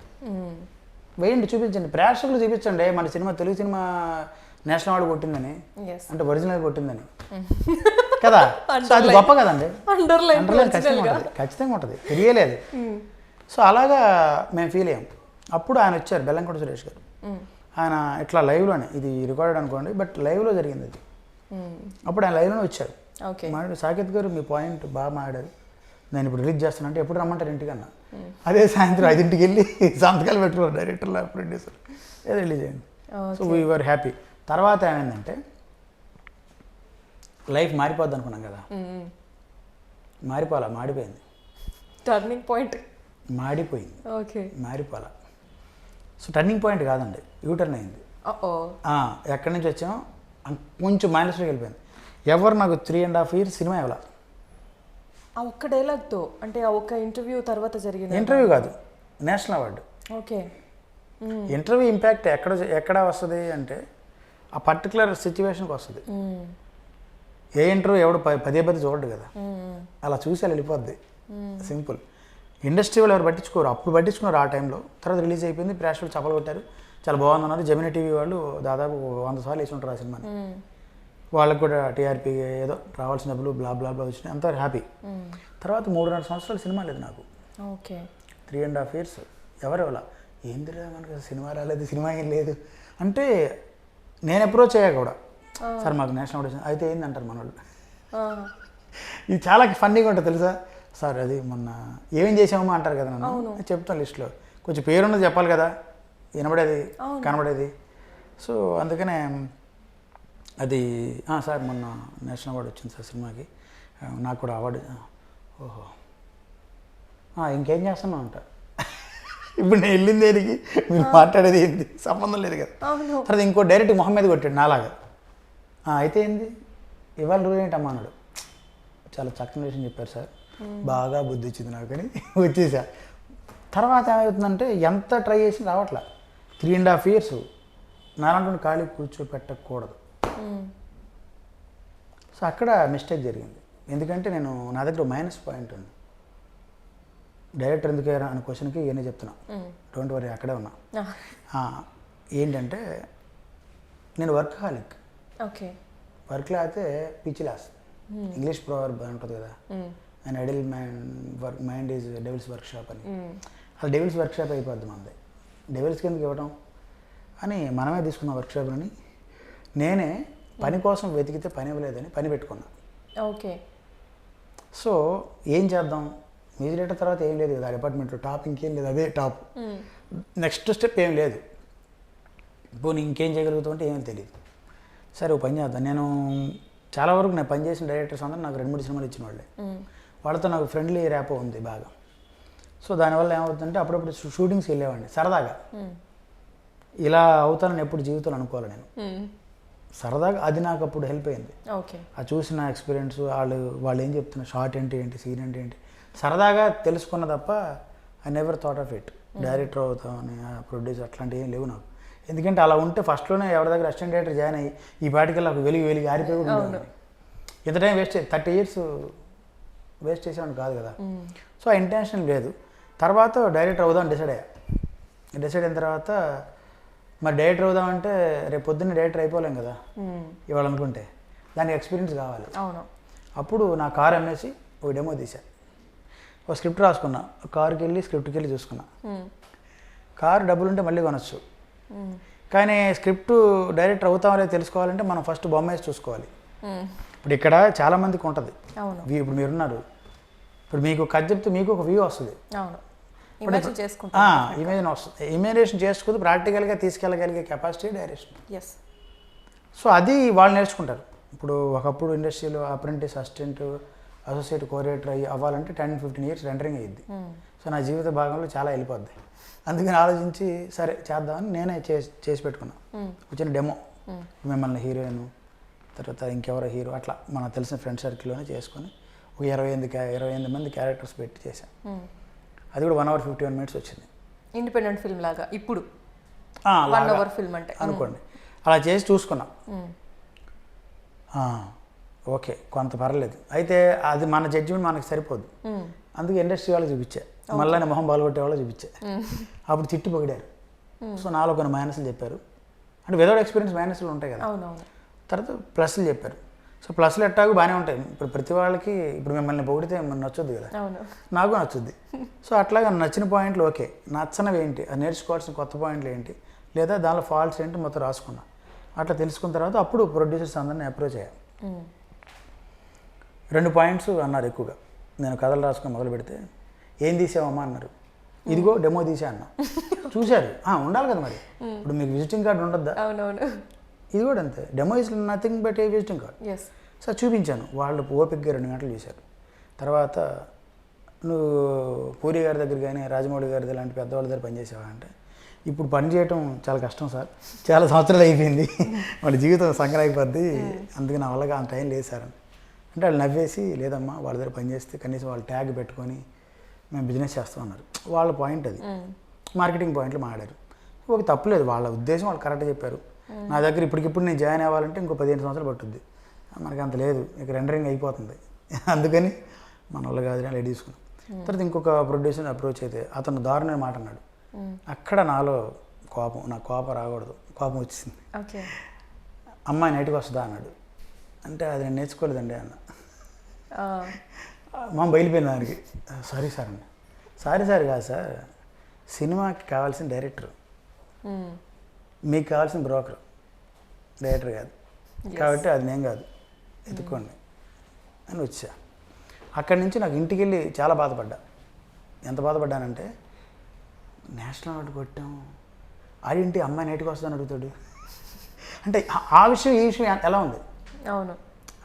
వేయండి, చూపించండి, ప్రేక్షకులు చూపించండి మన cinema Telugu cinema national award కొట్టిందని, అంటే ఒరిజినల్ కొట్టిందని కదా. సో అది గొప్ప కదండి, అండర్లైన్ ఖచ్చితంగా ఉంటుంది, తెలియలేదు. సో అలాగా మేము ఫీల్ అయ్యాం. అప్పుడు ఆయన వచ్చారు, బెల్లంకొండ సురేష్ గారు. ఆయన ఇట్లా లైవ్లోనే, ఇది రికార్డెడ్ అనుకోండి, బట్ లైవ్లో జరిగింది అది. అప్పుడు ఆయన లైవ్లోనే వచ్చారు. మాట్లాడు, సాకేత్ గారు మీ పాయింట్ బాగా మాట్లాడారు, నేను ఇప్పుడు రిలీజ్ చేస్తాను అంటే ఎప్పుడు రమ్మంటారు ఇంటికన్నా. అదే సాయంత్రం 5ంటికి వెళ్ళి సంతకాలు పెట్టుకున్నారు డైరెక్టర్లు, ప్రొడ్యూసర్, ఏదో రిలీజ్ అయింది. So we are happy. తర్వాత ఏమైందంటే లైఫ్ మారిపోద్ది అనుకున్నాం కదా, మాడిపోయింది. టర్నింగ్ పాయింట్ మాడిపోయింది, మారిపోలా. సో టర్నింగ్ పాయింట్ కాదండి, యూటర్న్ అయింది. ఎక్కడి నుంచి వచ్చామో కొంచెం మైనస్లోకి వెళ్ళిపోయింది. ఎవరు నాకు 3.5 years సినిమా ఇవ్వాల. ఆ ఒక్క డైలాగ్తో, అంటే ఆ ఒక్క ఇంటర్వ్యూ తర్వాత జరిగింది. ఇంటర్వ్యూ కాదు, నేషనల్ అవార్డు. ఇంటర్వ్యూ ఇంపాక్ట్ ఎక్కడ వస్తుంది అంటే ఆ పర్టికులర్ సిచ్యువేషన్కి వస్తుంది. ఏ ఇంటర్వ్యూ ఎవడు పదే చూడడు కదా, అలా చూసి అలా వెళ్ళిపోద్ది, సింపుల్. ఇండస్ట్రీ వాళ్ళు ఎవరు పట్టించుకోరు, అప్పుడు పట్టించుకున్నారు ఆ టైంలో. తర్వాత రిలీజ్ అయిపోయింది, ప్రేక్షకులు చప్పలు కొట్టారు, చాలా బాగుందన్నారు. జెమినీ టీవీ వాళ్ళు దాదాపు 100 సార్లు వేసి ఉంటారు ఆ సినిమాని. వాళ్ళకి కూడా టీఆర్పీ ఏదో రావాల్సిన డబ్బులు బ్లా బ్లా బ్లా వచ్చినాయి, అంతా హ్యాపీ. తర్వాత 3.5 సంవత్సరాలు సినిమా లేదు నాకు. 3.5 years ఎవరు ఇవ్వాల, ఏందిరా మనకు సినిమా రాలేదు, సినిమా ఏం లేదు అంటే నేను అప్రోచ్ అయ్యా కూడా, సార్ మాకు నేషనల్ అవార్డు అయితే ఏందంటారు మన వాళ్ళు. ఇది చాలా ఫన్నీగా ఉంటుంది తెలుసా సార్, అది మొన్న ఏమేం చేసామో అంటారు కదా, నన్ను చెప్తాను లిస్ట్లో కొంచెం పేరున్నది చెప్పాలి కదా, వినబడేది కనబడేది. సో అందుకనే అది సార్ మొన్న నేషనల్ అవార్డు వచ్చింది సార్ సినిమాకి, నాకు కూడా అవార్డు. ఓహో ఇంకేం చేస్తున్నావు అంట. ఇప్పుడు నేను వెళ్ళింది దేనికి, మీరు మాట్లాడేది ఏంది, సంబంధం లేదు కదా. తర్వాత ఇంకో డైరెక్ట్ మొహం మీద కొట్టాడు నాలాగా. అయితే ఏంది ఇవాళ రోజు ఏంటమ్మా అన్నాడు. చాలా చక్కని విషయం చెప్పారు సార్, బాగా బుద్ధి ఇచ్చింది నాకు అని వచ్చేసా. తర్వాత ఏమవుతుందంటే ఎంత ట్రై చేసి రావట్లే. 3.5 years నాలంటే ఖాళీ కూర్చోపెట్టకూడదు. సో అక్కడ మిస్టేక్ జరిగింది. ఎందుకంటే నా దగ్గర మైనస్ పాయింట్ ఉంది. డైరెక్టర్ ఎందుకు అనే క్వశ్చన్కి ఇవన్నీ చెప్తున్నా, డోంట్ వరీ, అక్కడే ఉన్నా. ఏంటంటే నేను వర్క్హాలిక్. వర్క్లో అయితే పిచ్చి లేస్తుంది. ఇంగ్లీష్ ప్రోవర్బ్ ఉంటుంది కదా, and idol mind is devils workshop అని. అలా డెవిల్స్ వర్క్షాప్ అయిపోద్ది మనది. డెవిల్స్కి ఎందుకు ఇవ్వడం అని మనమే తీసుకున్న వర్క్షాప్ అని నేనే పని కోసం వెతికితే పని ఇవ్వలేదని పని పెట్టుకున్నా. సో ఏం చేద్దాం, మ్యూజిక్ డైరెక్టర్ తర్వాత ఏం లేదు కదా ఆ డిపార్ట్మెంట్లో, టాప్ ఇంకేం లేదు, అదే టాప్. నెక్స్ట్ స్టెప్ ఏం లేదు. పోనీ ఇంకేం చేయగలుగుతావు అంటే ఏమీ తెలియదు. సరే ఓ పని చేద్దాం. నేను చాలా వరకు నేను పనిచేసిన డైరెక్టర్స్ అందరూ నాకు 2-3 సినిమాలు ఇచ్చిన వాళ్ళే. వాళ్ళతో నాకు ఫ్రెండ్లీ ర్యాపో ఉంది బాగా. సో దానివల్ల ఏమవుతుందంటే అప్పుడప్పుడు షూటింగ్స్కి వెళ్ళేవాడిని సరదాగా. ఇలా అవుతానని ఎప్పుడు జీవితంలో అనుకోవాలి నేను, సరదాగా. అది నాకు అప్పుడు హెల్ప్ అయింది. అది చూసిన ఎక్స్పీరియన్స్, వాళ్ళు ఏం చెప్తున్నారు, షార్ట్ ఏంటి, సీన్ ఏంటి, సరదాగా తెలుసుకున్న తప్ప I never thought of it director అవుతామని, ప్రొడ్యూసర్ అట్లాంటివి ఏం లేవు నాకు. ఎందుకంటే అలా ఉంటే ఫస్ట్లోనే ఎవరి దగ్గర అసిస్టెంట్ డైరెక్టర్ జాయిన్ అయ్యి ఈ పాటికల్లా వెలిగి ఆరిపోయి ఉండేవాడిని. ఇంత టైం వేస్ట్ 30 years వేస్ట్ చేసేవాడిని కాదు కదా. సో ఆ ఇంటెన్షన్ లేదు. తర్వాత డైరెక్టర్ అవుదాం డిసైడ్ అయిన తర్వాత మరి డైరెక్టర్ అవుదామంటే రేపు పొద్దున్నే డైరెక్టర్ అయిపోలేం కదా ఇవాళ అనుకుంటే, దానికి ఎక్స్పీరియన్స్ కావాలి. అప్పుడు నా కారు అమ్మేసి ఒక డెమో తీసా, ఒక స్క్రిప్ట్ రాసుకున్నా, స్క్రిప్ట్కి వెళ్ళి చూసుకున్నా. కారు డబ్బులుంటే మళ్ళీ కొనొచ్చు, కానీ స్క్రిప్ట్ డైరెక్టర్ అవుతామో తెలుసుకోవాలంటే మనం ఫస్ట్ బొమ్మ వేసి చూసుకోవాలి. ఇప్పుడు ఇక్కడ చాలామందికి ఉంటుంది. ఇప్పుడు మీరున్నారు, ఇప్పుడు మీకు కథ చెప్తే మీకు ఒక వ్యూ వస్తుంది, ఇమేజిన్ వస్తుంది. ఇమేజినేషన్ చేసుకుంటూ ప్రాక్టికల్గా తీసుకెళ్ళగలిగే కెపాసిటీ డైరెక్షన్. సో అది వాళ్ళు నేర్చుకుంటారు. ఇప్పుడు ఒకప్పుడు ఇండస్ట్రీలో అప్రెంటిస్, అసిస్టెంట్, అసోసియేట్, కోఆర్డినేటర్ అవ్వాలంటే 10-15 years రెండరింగ్ అయ్యిద్ది. సో నా జీవిత భాగంలో చాలా వెళ్ళిపోద్ది. అందుకని ఆలోచించి సరే చేద్దామని నేనే చేసి పెట్టుకున్నా. వచ్చిన డెమో మిమ్మల్ని హీరోయిన్, తర్వాత ఇంకెవరో హీరో, అట్లా మనకు తెలిసిన ఫ్రెండ్ సర్కిల్లోనే చేసుకొని ఒక 28 మంది క్యారెక్టర్స్ పెట్టి చేశాను. అది కూడా 1 hour 51 minutes వచ్చింది. ఇండిపెండెంట్ ఫిల్మ్ లాగా ఇప్పుడు 1 hour ఫిల్మ్ అంటే అనుకోండి. అలా చేసి చూసుకున్నా, ఓకే కొంత పర్లేదు. అయితే అది మన జడ్జిమెంట్ మనకు సరిపోదు. అందుకే ఇండస్ట్రీ వాళ్ళకి చూపించా, మళ్ళీ మొహం బాలుగొట్టే వాళ్ళు చూపించా. అప్పుడు తిట్టి పొగిడారు. సో నాలో కొన్ని మైనస్లు చెప్పారు. అంటే వితౌట్ ఎక్స్పీరియన్స్ మైనస్లు ఉంటాయి కదా. తర్వాత ప్లస్లు చెప్పారు. సో ప్లస్లు ఎట్టాగు బాగానే ఉంటాయి. ఇప్పుడు ప్రతి వాళ్ళకి ఇప్పుడు మిమ్మల్ని పొగిడితే మిమ్మల్ని నచ్చుద్ది కదా, నాకు నచ్చుద్ది. సో అట్లాగా నచ్చిన పాయింట్లు ఓకే, నచ్చనివి ఏంటి, అది నేర్చుకోవాల్సిన కొత్త పాయింట్లు ఏంటి, లేదా దానిలో ఫాల్ట్స్ ఏంటి మొత్తం రాసుకున్నా. అట్లా తెలుసుకున్న తర్వాత అప్పుడు ప్రొడ్యూసర్స్ అందరినీ అప్రోచ్ అయ్యా. 2 పాయింట్స్ అన్నారు ఎక్కువగా. నేను కథలు రాసుకొని మొదలు పెడితే ఏం తీసావమ్మా అన్నారు. ఇదిగో డెమో తీసా అన్నా. చూశారు, ఉండాలి కదా మరి, ఇప్పుడు మీకు విజిటింగ్ కార్డు ఉండద్దా? ఇది కూడా అంతే, demo is nothing but A visiting card. So చూపించాను, వాళ్ళు ఓపికగా 2 గంటలు చూశారు. తర్వాత నువ్వు పూరి గారి దగ్గర కానీ రాజమౌళి గారి లాంటి పెద్దవాళ్ళ దగ్గర పనిచేసావా అంటే, ఇప్పుడు పని చేయటం చాలా కష్టం సార్, చాలా సంవత్సరాలు అయిపోయింది, వాళ్ళ జీవితం సంక్రాంతి, అందుకే నా వల్లగా అంత టైం లేదు సార్ అంటే వాళ్ళు నవ్వేసి, లేదమ్మా వాళ్ళ దగ్గర పనిచేస్తే కనీసం వాళ్ళు ట్యాగ్ పెట్టుకొని మేము బిజినెస్ చేస్తాం అన్నారు. వాళ్ళ పాయింట్ అది, మార్కెటింగ్ పాయింట్లు మాట్లాడారు. ఒక తప్పులేదు, వాళ్ళ ఉద్దేశం వాళ్ళు కరెక్ట్గా చెప్పారు. నా దగ్గర ఇప్పటికిప్పుడు నేను జాయిన్ అవ్వాలంటే ఇంకో 15 సంవత్సరాలు పట్టుద్ది, మనకి అంత లేదు, ఇక రెండరింగ్ అయిపోతుంది, అందుకని మన వాళ్ళు కాదు అని తీసుకున్నాం. తర్వాత ఇంకొక ప్రొడ్యూసర్ అప్రోచ్ అయితే అతను దారుణ మాట అన్నాడు. అక్కడ నాలో కోపం, నాకు కోపం రాకూడదు, కోపం వచ్చింది. అమ్మాయి నైట్కి వస్తుందా అన్నాడు. అంటే అది నేను నేర్చుకోలేదండి అన్న. మా బయలుపోయింది దానికి. సారీ సార్ అండి. సారీ సార్ కాదు సార్, సినిమాకి కావాల్సిన డైరెక్టర్, మీకు కావాల్సిన బ్రోకర్, డైరెక్టర్ కాదు, కాబట్టి అది నేను కాదు, ఎత్తుక్కోండి అని వచ్చా. అక్కడి నుంచి నాకు ఇంటికి వెళ్ళి చాలా బాధపడ్డా. ఎంత బాధపడ్డానంటే, నేషనల్ అవార్డు కొట్టాం, ఆడింటి అమ్మాయి నైట్కి వస్తుందని అడుగుతాడు అంటే ఆ విషయం ఈ విషయం ఎలా ఉంది. అవును,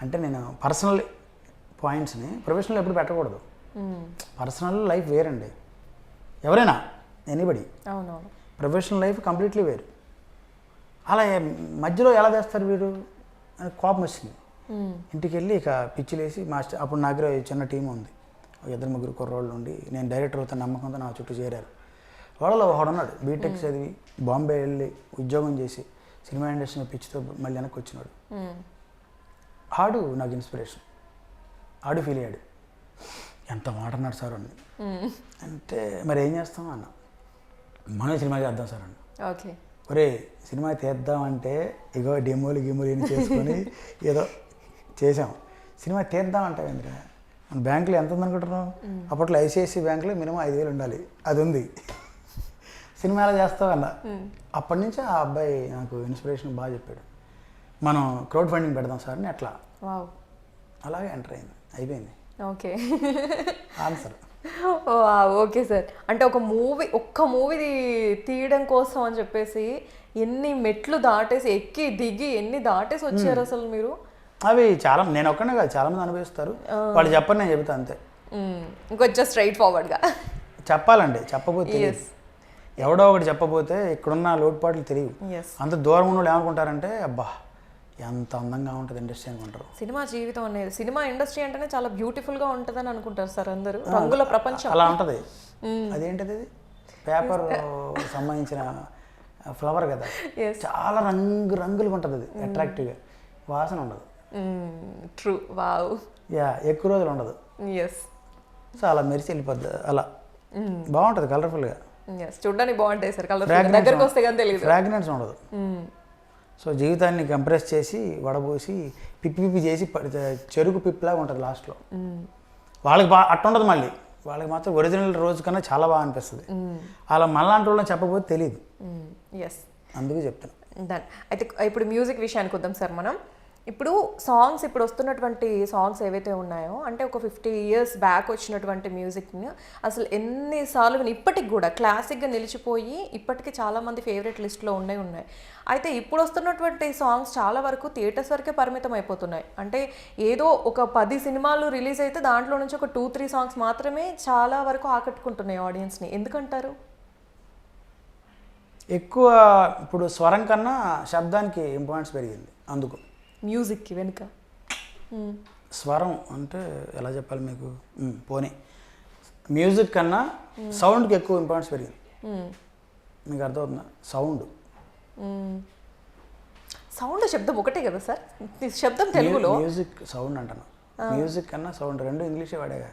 అంటే నేను పర్సనల్ పాయింట్స్ని ప్రొఫెషనల్ ఎప్పుడు పెట్టకూడదు. పర్సనల్ లైఫ్ వేరండి, ఎవరైనా ఎనీబడి. అవునవును, ప్రొఫెషనల్ లైఫ్ కంప్లీట్లీ వేరు. అలా మధ్యలో ఎలా చేస్తారు వీడు అని కోపం వచ్చింది. ఇంటికి వెళ్ళి ఇక పిచ్చిలేసి మాస్టర్, అప్పుడు నా దగ్గర చిన్న టీం ఉంది, 2-3 కుర్రోళ్ళు ఉండి, నేను డైరెక్టర్ అవుతాను నమ్మకంతో నా చుట్టూ చేరారు. వాళ్ళలో ఒకడున్నాడు బీటెక్ చదివి బాంబే వెళ్ళి ఉద్యోగం చేసి సినిమా ఇండస్ట్రీ పిచ్చితో మళ్ళీ వెనక్కి వచ్చినాడు. ఆడు నాకు ఇన్స్పిరేషన్. ఆడు ఫీల్ అయ్యాడు, ఎంత మాట అన్నాడు సార్ అని. అంటే మరి ఏం చేస్తాం అన్న, మనం సినిమా చేద్దాం సార్ అన్న. ఓకే, ఒరే సినిమా తీద్దామంటే ఇగో డెమోలు గిమోలు ఏమి చేసుకొని ఏదో చేసాం, సినిమా తీద్దామంటే ఏంద్రా, మన బ్యాంకులో ఎంత ఉందనుకుంటున్నాం, అప్పట్లో ఐసిఐసి బ్యాంకులో మినిమం 5,000 ఉండాలి, అది ఉంది, సినిమా ఎలా చేస్తావు అన్న. అప్పటి నుంచి ఆ అబ్బాయి నాకు ఇన్స్పిరేషన్ బాగా చెప్పాడు, మనం క్రౌడ్ ఫండింగ్ పెడదాం సార్ అని. అట్లా అలాగే ఎంటర్ అయింది, అయిపోయింది. Okay, answer. Okay sir. అంటే ఒక్క మూవీ తీయడం కోసం అని చెప్పేసి ఎన్ని మెట్లు దాటేసి ఎక్కి దిగి ఎన్ని దాటేసి వచ్చారు అసలు మీరు? అవి చాలా, నేను ఒక్కనే కాదు, చాలా మంది అనుభవిస్తారు, వాళ్ళు చెప్పని నేను చెబుతా అంతే. ఇంకొంచెం స్ట్రైట్ ఫార్వర్డ్గా చెప్పాలండి, చెప్పబోతే ఎవడో ఒకటి చెప్పబోతే ఇక్కడున్న లోటుపాట్లు తెలియవు. అంత దూరం ఉన్న వాళ్ళు ఏమనుకుంటారంటే, అబ్బా ఎంత అందంగా ఉంటుంది ఇండస్ట్రీ అనుకుంటారు. సినిమా జీవితం అనేది, సినిమా ఇండస్ట్రీ అంటేనే చాలా బ్యూటిఫుల్గా ఉంటుందని అనుకుంటారు సార్ అందరూ. రంగుల ప్రపంచం అలా ఉంటుంది. అదేంటిది, అది పేపర్ సంబంధించిన ఫ్లవర్ కదా, చాలా రంగులుగా ఉంటుంది, అది అట్రాక్టివ్గా, వాసన ఉండదు. ట్రూ, వావ్, ఎక్కువ రోజులు ఉండదు. సో అలా మెరిసి వెళ్ళిపోద్ది, అలా బాగుంటుంది కలర్ఫుల్గా, చూడడానికి బాగుంటాయి సార్. దగ్గరికి వస్తే కానీ తెలియదు, ఫ్రాగ్రెన్స్ ఉండదు. సో జీవితాన్ని కంప్రెస్ చేసి వడబోసి పిప్పి చేసి చెరుకు పిప్పిలాగా ఉంటుంది లాస్ట్లో. వాళ్ళకి అట్టుండదు, మళ్ళీ వాళ్ళకి మాత్రం ఒరిజినల్ రోజు కన్నా చాలా బాగా అనిపిస్తుంది. అలా మనలాంటి వాళ్ళని చెప్పబోతే తెలియదు, అందుకే చెప్తాను. అయితే ఇప్పుడు మ్యూజిక్ విషయానికి వద్దాం సార్. మనం ఇప్పుడు సాంగ్స్, ఇప్పుడు వస్తున్నటువంటి సాంగ్స్ ఏవైతే ఉన్నాయో, అంటే ఒక 50 years బ్యాక్ వచ్చినటువంటి మ్యూజిక్ని అసలు ఎన్నిసార్లు ఇప్పటికి కూడా క్లాసిక్గా నిలిచిపోయి ఇప్పటికీ చాలామంది ఫేవరెట్ లిస్ట్లో ఉన్నాయి. అయితే ఇప్పుడు వస్తున్నటువంటి సాంగ్స్ చాలా వరకు థియేటర్స్ వరకే పరిమితం అయిపోతున్నాయి. అంటే ఏదో ఒక 10 సినిమాలు రిలీజ్ అయితే దాంట్లో నుంచి ఒక 2-3 సాంగ్స్ మాత్రమే చాలా వరకు ఆకట్టుకుంటున్నాయి ఆడియన్స్ని. ఎందుకంటారు? ఎక్కువ ఇప్పుడు స్వరం కన్నా శబ్దానికి ఇంపార్టెన్స్ పెరిగింది. అందుకు మ్యూజిక్కి వెనుక స్వరం అంటే ఎలా చెప్పాలి మీకు, పోనీ మ్యూజిక్ కన్నా సౌండ్కి ఎక్కువ ఇంపార్టెన్స్ పెరిగింది. మీకు అర్థమవుతుందా? సౌండ్ శబ్దం ఒకటే కదా సార్, శబ్దం తెలుగులో. మ్యూజిక్ సౌండ్ అంటాను, మ్యూజిక్ కన్నా సౌండ్ రెండు ఇంగ్లీషే వాడేగా.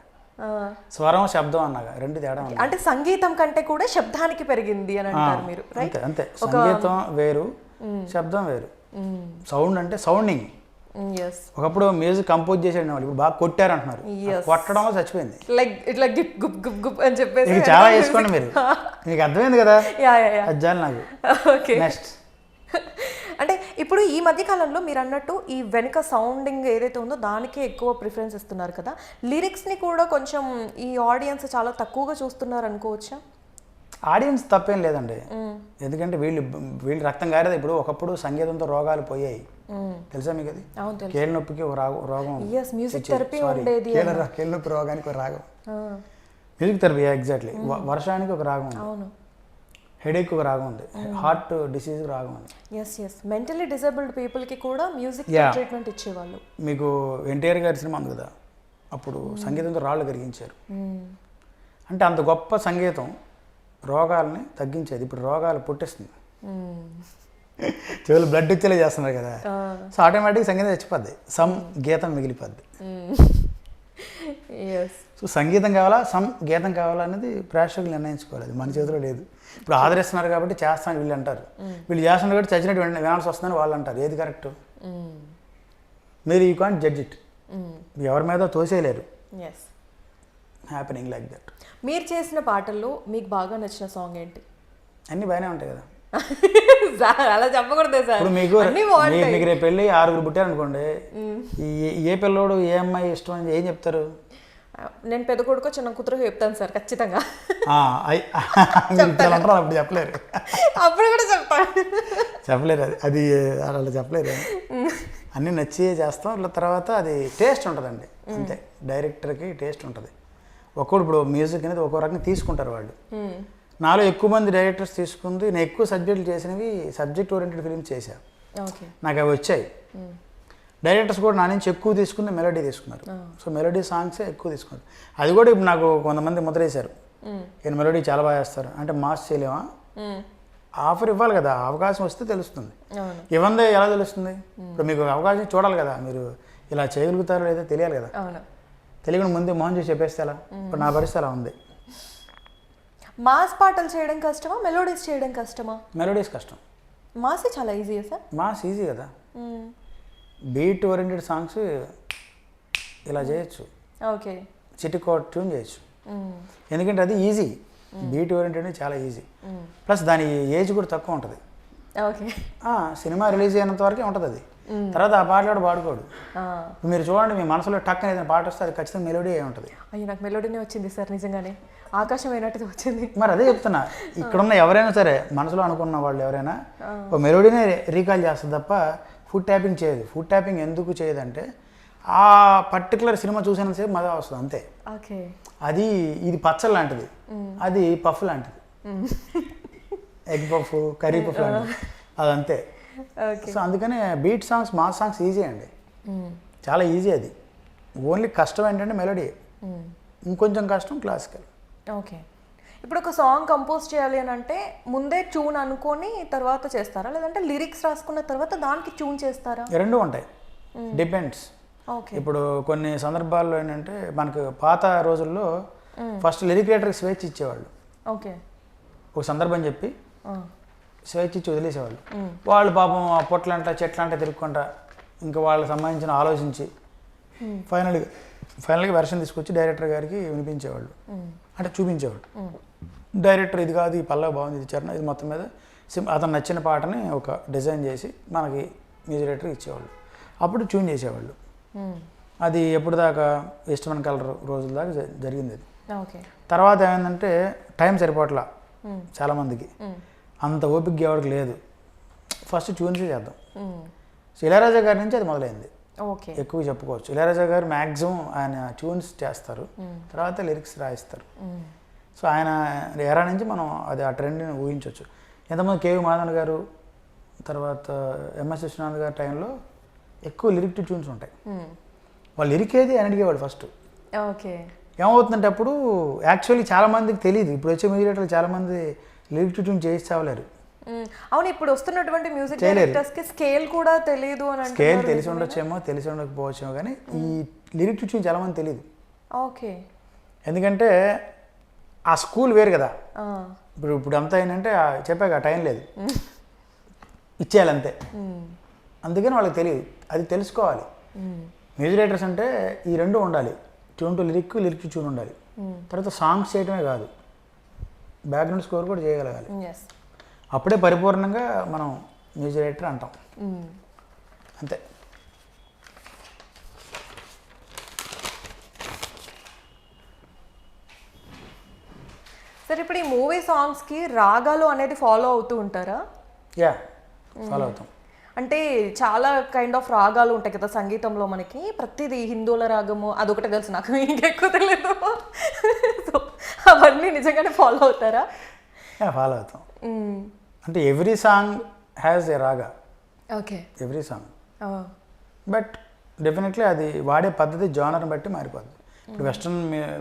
స్వరం శబ్దం అన్నాగా రెండు తేడా ఉంది. అంటే సంగీతం కంటే కూడా శబ్దానికి పెరిగింది అని అంటారు మీరు, అంతే అంతే. సంగీతం వేరు, శబ్దం వేరు. సౌండ్ అంటే సౌండింగ్. ఒకప్పుడు మ్యూజిక్ కంపోజ్ చేసేవాళ్ళు, ఇప్పుడు బాగా కొట్టారు అంటున్నారు. కొట్టడంలో చచ్చిపోయింది. లైక్ ఇట్లా గిప్ గుప్ గుప్ గుప్ అని చెప్పేసి చాలా వేసుకోండి మీరు, మీకు అర్థమైంది కదా. అజ్జాలి నాకు. ఓకే, నెక్స్ట్ అంటే ఇప్పుడు ఈ మధ్య కాలంలో మీరు అన్నట్టు ఈ వెనుక సౌండింగ్ ఏదైతే ఉందో దానికే ఎక్కువ ప్రిఫరెన్స్ ఇస్తున్నారు కదా, లిరిక్స్ని కూడా కొంచెం ఈ ఆడియన్స్ చాలా తక్కువగా చూస్తున్నారు అనుకోవచ్చా? ఆడియన్స్ తప్పేం లేదండి, ఎందుకంటే వీళ్ళు రక్తం గారేది. ఇప్పుడు ఒకప్పుడు సంగీతంతో రోగాలు పోయాయి, తెలుసా మీకు? అది కీళ్ళ నొప్పికి ఒక రోగం, మ్యూజిక్ థెరపీ ఉండేది. కీళ్ళ నొప్పి రోగానికి ఒక రాగం మ్యూజిక్ థెరపీ. ఎగ్జాక్ట్లీ. వర్షానికి ఒక రాగం ఉంది, హెడేక్ ఒక రాగం ఉంది, హార్ట్ డిసీజ్ రాగం ఉంది. మెంటలీ డిసేబుల్డ్ పీపుల్కి కూడా మ్యూజిక్ ట్రీట్మెంట్ ఇచ్చేవాళ్ళు. మీకు ఎన్టీఆర్ గారి సినిమా ఉంది కదా, అప్పుడు సంగీతంతో రాళ్ళు కరిగించారు. అంటే అంత గొప్ప సంగీతం రోగాలని తగ్గించేది, ఇప్పుడు రోగాలు పుట్టిస్తుంది. చెవులు బ్లడ్ వచ్చేలా చేస్తున్నారు కదా, సో ఆటోమేటిక్గా సంగీతం చచ్చిపోద్ది, సమ్ గీతం మిగిలిపోద్ది. సో సంగీతం కావాలా సమ్ గీతం కావాలా అనేది ప్రేక్షకులు నిర్ణయించుకోవాలి, అది మన చేతిలో లేదు. ఇప్పుడు ఆదరిస్తున్నారు కాబట్టి చేస్తాను వీళ్ళు అంటారు, వీళ్ళు చేస్తున్నారు కాబట్టి చచ్చినట్టు వినాల్సి వస్తుందని వాళ్ళు అంటారు. ఏది కరెక్ట్? మీరు యూ కాంట్ జడ్జ్ ఇట్, ఎవరి మీద తోసేయలేరు. Happening like that. మీరు చేసిన పాటల్లో మీకు బాగా నచ్చిన సాంగ్ ఏంటి? అన్నీ బాగానే ఉంటాయి కదా సార్, అలా చెప్పకూడదు సార్. ఇప్పుడు మీకు రేపు వెళ్ళి 6 పుట్టారనుకోండి, ఏ పిల్లోడు ఏ అమ్మాయి ఇష్టం అని ఏం చెప్తారు? నేను పెద్ద కొడుకు చిన్న కూతురు చెప్తాను సార్ ఖచ్చితంగా. అంటారు, అప్పుడు చెప్పలేరు, అప్పుడు కూడా చెప్తాను, చెప్పలేరు. అది అలా చెప్పలేరు. అన్నీ నచ్చి చేస్తాం, తర్వాత అది టేస్ట్ ఉంటుందండి అంతే. డైరెక్టర్కి టేస్ట్ ఉంటుంది. ఒక్కొక్కడు ఇప్పుడు మ్యూజిక్ అనేది ఒక్కో రకంగా తీసుకుంటారు వాళ్ళు. నాలో ఎక్కువ మంది డైరెక్టర్స్ తీసుకుంది, నేను ఎక్కువ సబ్జెక్టులు చేసినవి సబ్జెక్ట్ ఓరియంటెడ్ ఫిల్మ్స్ చేశాను, నాకు అవి వచ్చాయి. డైరెక్టర్స్ కూడా నా నుంచి ఎక్కువ తీసుకుంది మెలోడీ తీసుకున్నారు. సో మెలోడీ సాంగ్సే ఎక్కువ తీసుకున్నారు. అది కూడా ఇప్పుడు నాకు కొంతమంది ముద్రేశారు, నేను మెలోడీ చాలా బాగా చేస్తారు అంటే మాస్ చేయలేమా? ఆఫర్ ఇవ్వాలి కదా, అవకాశం వస్తే తెలుస్తుంది. ఇవ్వందే ఎలా తెలుస్తుంది? ఇప్పుడు మీకు అవకాశం చూడాలి కదా, మీరు ఇలా చేయగలుగుతారో లేదో తెలియాలి కదా. తెలియకుండా ముందే మోహన్ చూసి చెప్పేస్తే ఎలా? ఇప్పుడు నా పరిస్థితి అలా ఉంది. మాస్ పాటలు చేయడం కష్టమా, మెలోడీస్ చేయడం కష్టమా? మెలోడీస్ కష్టం, మాస్ చాలా ఈజీ సార్. మాస్ ఈజీ కదా, బీట్ ఓరియంటెడ్ సాంగ్స్ ఇలా చేయొచ్చు, ఓకే, చిటికోట్ ట్యూన్ చేయొచ్చు. ఎందుకంటే అది ఈజీ, బీట్ ఓరియంటెడ్ చాలా ఈజీ. ప్లస్ దాని ఏజ్ కూడా తక్కువ ఉంటుంది. ఓకే, సినిమా రిలీజ్ అయినంత వరకే ఉంటుంది అది, తర్వాత ఆ పాటలు పాడుకోడు. మీరు చూడండి, మీ మనసులో టక్ అనేది పాట వస్తే అది ఖచ్చితంగా మెలోడీ అయి ఉంటుంది. అయ్యో, నాకు మెలోడీనే వచ్చింది సార్, నిజంగానే ఆకాశం అయినట్టు వచ్చింది. మరి అదే చెప్తున్నా, ఇక్కడున్న ఎవరైనా సరే మనసులో అనుకున్న వాళ్ళు ఎవరైనా ఒక మెలోడీనే రీకాల్ చేస్తుంది తప్ప ఫుడ్ ట్యాపింగ్ చేయదు. ఫుడ్ ట్యాపింగ్ ఎందుకు చేయదంటే ఆ పర్టికులర్ సినిమా చూసినంతసేపు మజా వస్తుంది అంతే. ఓకే, అది ఇది పచ్చడి లాంటిది, అది పఫ్ లాంటిది, ఎగ్ పఫ్, కర్రీ పఫ్ లాంటిది, అదంతే. సో అందుకనే beat songs, mass songs easy అండి, చాలా ఈజీ. అది ఓన్లీ కష్టం ఏంటంటే మెలోడీ, ఇంకొంచెం కష్టం క్లాసికల్. ఓకే, ఇప్పుడు ఒక సాంగ్ కంపోజ్ చేయాలి అని అంటే ముందే ట్యూన్ అనుకొని తర్వాత చేస్తారా, లేదంటే లిరిక్స్ రాసుకున్న తర్వాత దానికి ట్యూన్ చేస్తారా? రెండు ఉంటాయి, డిపెండ్స్. ఓకే, ఇప్పుడు కొన్ని సందర్భాల్లో ఏంటంటే మనకు పాత రోజుల్లో ఫస్ట్ లిరిక్ రైటర్కి స్వేచ్ఛ ఇచ్చేవాళ్ళు. ఓకే, ఒక సందర్భం చెప్పి స్వేచ్ఛ ఇచ్చి వదిలేసేవాళ్ళు. వాళ్ళు పాపం ఆ పొట్లంట చెట్లంట తిరుక్కుంటా ఇంకా వాళ్ళకి సంబంధించిన ఆలోచించి ఫైనల్గా వెర్షన్ తీసుకొచ్చి డైరెక్టర్ గారికి వినిపించేవాళ్ళు, అంటే చూపించేవాళ్ళు. డైరెక్టర్ ఇది కాదు, ఈ పల్లవి బాగుంది, ఇది చరణ, ఇది మొత్తం మీద అతను నచ్చిన పాటని ఒక డిజైన్ చేసి మనకి మ్యూజిక్ డైరెక్టర్ ఇచ్చేవాళ్ళు. అప్పుడు ట్యూన్ చేసేవాళ్ళు. అది ఎప్పుడు దాకా ఇష్టమైన కలర్ రోజుల దాకా జరిగింది అది. తర్వాత ఏమైందంటే టైం సరిపోట్లా చాలామందికి, అంత ఓపిక ఎవరికి లేదు, ఫస్ట్ ట్యూన్సే చేద్దాం. సో ఇళయరాజా గారి నుంచి అది మొదలైంది, ఎక్కువ చెప్పుకోవచ్చు. ఇళయరాజా గారు మ్యాక్సిమం ఆయన ట్యూన్స్ చేస్తారు, తర్వాత లిరిక్స్ రాయిస్తారు. సో ఆయన ఎరా నుంచి మనం అది ఆ ట్రెండ్ని ఊహించవచ్చు. ఎంతమంది కేవి మాధవన్ గారు, తర్వాత ఎంఎస్ విశ్వనాథ్ గారి టైంలో ఎక్కువ లిరిక్ టు ట్యూన్స్ ఉంటాయి. వాళ్ళు లిరిక్ ఏది అని అడిగేవాడు ఫస్ట్. ఓకే, ఏమవుతుందంటే అప్పుడు యాక్చువల్లీ చాలామందికి తెలియదు, ఇప్పుడు వచ్చే మ్యూజిక్ డైరెక్టర్లు చాలామంది లిరిక్ టు ట్యూన్ చేసి చావలేరు. అవును, ఇప్పుడు వస్తున్నటువంటి మ్యూజిక్ డైరెక్టర్స్కి స్కేల్ కూడా తెలియదు అని అంటే. స్కేల్ తెలిసి ఉండొచ్చేమో, తెలిసి ఉండకపోవచ్చేమో, కానీ ఈ లిరిక్ టు ట్యూన్ చాలామంది తెలియదు. ఓకే, ఎందుకంటే ఆ స్కూల్ వేరు కదా. ఇప్పుడు అంతా ఏంటంటే చెప్పాక టైం లేదు, ఇచ్చేయాలి అంతే. అందుకని వాళ్ళకి తెలియదు, అది తెలుసుకోవాలి. మ్యూజిక్ డైరెక్టర్స్ అంటే ఈ రెండు ఉండాలి, tune to lyric, lyric to tune ఉండాలి. తర్వాత సాంగ్స్ చేయడమే కాదు, బ్యాక్గ్రౌండ్ స్కోర్ కూడా చేయగలగాలి. అప్పుడే పరిపూర్ణంగా మనం మ్యూజిక్ డైరెక్టర్ అంటాం. అంతే. సరే, ఇప్పుడు ఈ మూవీ సాంగ్స్కి రాగాలు అనేది ఫాలో అవుతూ ఉంటారా? యా, ఫాలో అవుతాం. అంటే చాలా కైండ్ ఆఫ్ రాగాలు ఉంటాయి కదా సంగీతంలో మనకి. ప్రతిదీ హిందువుల రాగము అదొకటే తెలుసు నాకు, ఇంకెక్కువ తెలియదు. సో అవన్నీ నిజంగానే ఫాలో అవుతారా? ఫాలో అవుతాం. అంటే ఎవ్రీ సాంగ్ హ్యాస్ ఏ రాగా. Okay. Every song. But definitely అది వాడే పద్ధతి జానర్ని బట్టి మారిపోద్ది. ఇప్పుడు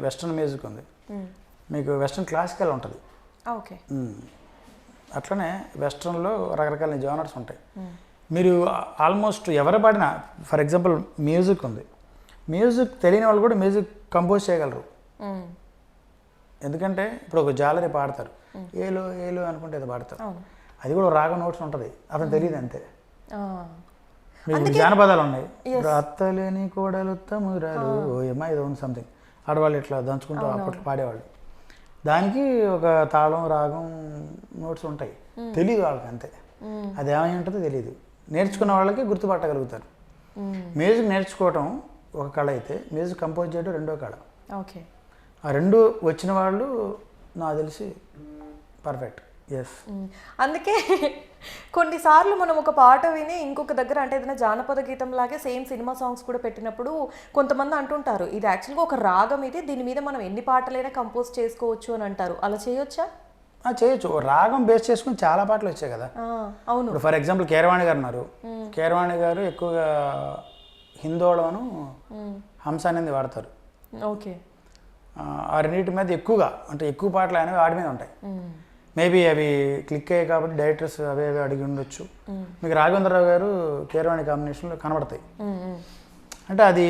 వెస్ట్రన్ మ్యూజిక్ ఉంది, మీకు వెస్ట్రన్ క్లాసికల్ ఉంటుంది. ఓకే. అట్లనే వెస్ట్రన్లో రకరకాల జానర్స్ ఉంటాయి. మీరు ఆల్మోస్ట్ ఎవరు పాడినా, ఫర్ ఎగ్జాంపుల్ మ్యూజిక్ ఉంది, మ్యూజిక్ తెలియని వాళ్ళు కూడా మ్యూజిక్ కంపోజ్ చేయగలరు. ఎందుకంటే ఇప్పుడు ఒక జాలరీ పాడతారు, ఏలో ఏలో అనుకుంటే అది పాడతారు, అది కూడా రాగ నోట్స్ ఉంటుంది, అతను తెలియదు అంతే. మీకు జానపదాలు ఉన్నాయి, అత్తలేని కోడలు తమ్మురాలు ఓయమ్మా ఏదో ఉంది సంథింగ్, ఆడవాళ్ళు ఇట్లా దంచుకుంటూ అప్పట్లో పాడేవాళ్ళు. దానికి ఒక తాళం రాగం నోట్స్ ఉంటాయి, తెలియదు వాళ్ళకి అంతే. అది ఏమై ఉంటుందో తెలియదు. నేర్చుకున్న వాళ్ళకి గుర్తుపట్టగలుగుతారు. మ్యూజిక్ నేర్చుకోవటం ఒక కళ అయితే, మ్యూజిక్ కంపోజ్ చేయడం రెండో కళ. ఓకే. ఆ రెండు వచ్చిన వాళ్ళు నాకు తెలిసి పర్ఫెక్ట్. ఎస్. అందుకే కొన్నిసార్లు మనం ఒక పాట విని ఇంకొక దగ్గర, అంటే ఏదైనా జానపద గీతం లాగే సేమ్ సినిమా సాంగ్స్ కూడా పెట్టినప్పుడు కొంతమంది అంటుంటారు ఇది యాక్చువల్గా ఒక రాగం, ఇది దీని మీద మనం ఎన్ని పాటలైనా కంపోజ్ చేసుకోవచ్చు అని అంటారు. అలా చేయొచ్చా? చేయొచ్చు. రాగం బేస్ చేసుకుని చాలా పాటలు వచ్చాయి కదా. అవును. ఇప్పుడు ఫర్ ఎగ్జాంపుల్ కీరవాణి గారు ఉన్నారు. కీరవాణి గారు ఎక్కువగా హిందోళను హంస అనేది వాడతారు. ఓకే. ఆ రెండింటి మీద ఎక్కువగా, అంటే ఎక్కువ పాటలు అనేవి వాడి మీద ఉంటాయి. మేబీ అవి క్లిక్ అయ్యాయి కాబట్టి డైరెక్టర్స్ అవే అడిగి ఉండొచ్చు. మీకు రాఘవేంద్రరావు గారు కీరవాణి కాంబినేషన్లో కనబడతాయి. అంటే అది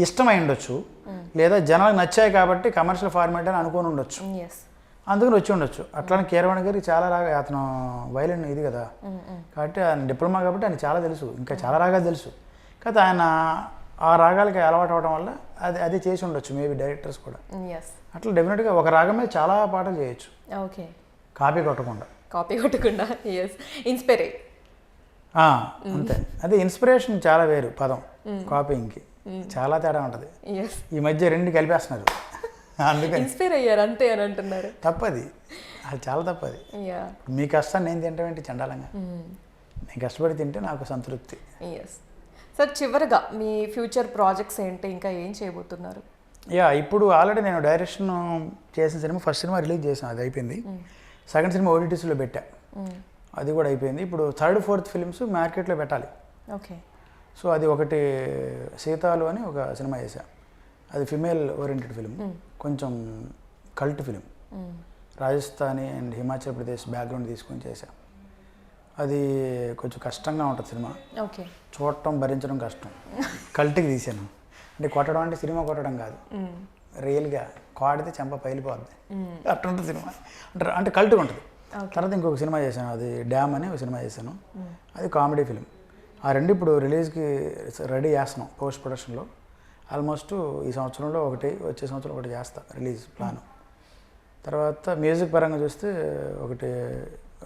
ఇష్టమై ఉండొచ్చు, లేదా జనాలకు నచ్చాయి కాబట్టి కమర్షియల్ ఫార్మాట్ అని అనుకుని ఉండొచ్చు, అందుకని వచ్చి ఉండొచ్చు. అట్లానే కీరవాణి గారికి చాలా రాగా, అతను వైలిన్ ఇది కదా కాబట్టి ఆయన డిప్లొమా కాబట్టి ఆయన చాలా తెలుసు, ఇంకా చాలా రాగాలు తెలుసు. కాకపోతే ఆయన ఆ రాగాలకి అలవాటు అవడం వల్ల అది చేసి ఉండొచ్చు మేబీ డైరెక్టర్స్ కూడా. అట్లా డెఫినెట్గా ఒక రాగం మీద చాలా పాటలు చేయొచ్చు. ఓకే. కాపీ కొట్టకుండా. ఇన్స్పైర్ అంతే. అదే ఇన్స్పిరేషన్ చాలా వేరు పదం, కాపీయింగ్కి చాలా తేడా ఉంటుంది. ఈ మధ్య రెండు కలిపేస్తున్నారు, అందుకని ఇన్స్పైర్ అయ్యారు అంతే అని అంటున్నారు. తప్పది, అది చాలా తప్పది. మీ కష్టాన్ని నేను తింటామేంటి చండాలంగా, నేను కష్టపడి తింటే నాకు సంతృప్తి. సార్, చివరిగా మీ ఫ్యూచర్ ప్రాజెక్ట్స్ ఏంటి, ఇంకా ఏం చేయబోతున్నారు? ఇప్పుడు ఆల్రెడీ నేను డైరెక్షన్ చేసిన సినిమా, ఫస్ట్ సినిమా రిలీజ్ చేసాను, అది అయిపోయింది. సెకండ్ సినిమా ఓటీటీస్లో పెట్టా, అది కూడా అయిపోయింది. ఇప్పుడు థర్డ్ ఫోర్త్ ఫిలిమ్స్ మార్కెట్లో పెట్టాలి. ఓకే. సో అది ఒకటి సీతాలు అని ఒక సినిమా చేశా, అది ఫిమేల్ ఓరియంటెడ్ ఫిలిం, కొంచెం cult film, Rajasthani and Himachal Pradesh background తీసుకొని చేశా. అది కొంచెం కష్టంగా ఉంటుంది సినిమా, చూడటం భరించడం కష్టం. కల్ట్కి తీసాను, అంటే కొట్టడం అంటే సినిమా కొట్టడం కాదు, రియల్గా కొడితే చెంప పైలిపోద్ది అట్టుంటుంది సినిమా, అంటే కల్ట్గా ఉంటుంది. తర్వాత ఇంకొక సినిమా చేశాను, అది డ్యామ్ అని ఒక సినిమా చేశాను, అది కామెడీ ఫిలిం. ఆ రెండు ఇప్పుడు రిలీజ్కి రెడీ చేస్తున్నాం పోస్ట్ ప్రొడక్షన్లో. ఆల్మోస్ట్ ఈ సంవత్సరంలో ఒకటి, వచ్చే సంవత్సరం ఒకటి చేస్తా రిలీజ్ ప్లాను. తర్వాత మ్యూజిక్ పరంగా చూస్తే ఒకటి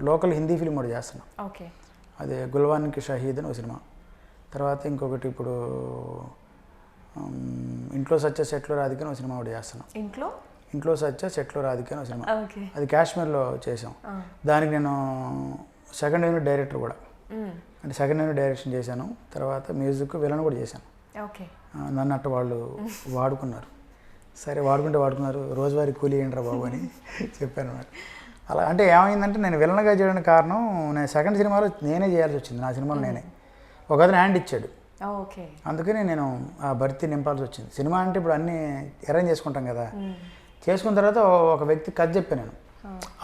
లోకల్ హిందీ ఫిలిం కూడా చేస్తున్నాం, అది గుల్వాన్కి షహీద్ అని ఒక సినిమా. తర్వాత ఇంకొకటి ఇప్పుడు ఇంట్లో సత్య సెట్లో రాధిక అని ఒక సినిమా కూడా చేస్తున్నాం. ఇంట్లో సత్య సెట్లో రాధిక అని ఒక సినిమా, అది కాశ్మీర్లో చేసాం. దానికి నేను సెకండ్ యూనిట్ డైరెక్టర్ కూడా, అంటే సెకండ్ యూనిట్ డైరెక్షన్ చేశాను. తర్వాత మ్యూజిక్ విలన్ కూడా చేశాను. నన్ను అట్ట వాళ్ళు వాడుకున్నారు. సరే వాడుకున్నారు, రోజువారీ కూలీ ఏంట్రా బాబు అని చెప్పాను. అలా అంటే ఏమైందంటే నేను విలన్గా చేయడానికి కారణం, నేను సెకండ్ సినిమాలో నేనే చేయాల్సి వచ్చింది, నా సినిమాలో నేనే. ఒక అతను హ్యాండ్ ఇచ్చాడు, అందుకని నేను ఆ భర్తీ నింపాల్సి వచ్చింది. సినిమా అంటే ఇప్పుడు అన్నీ అరేంజ్ చేసుకుంటాం కదా, చేసుకున్న తర్వాత ఒక వ్యక్తి కథ చెప్పాను నేను,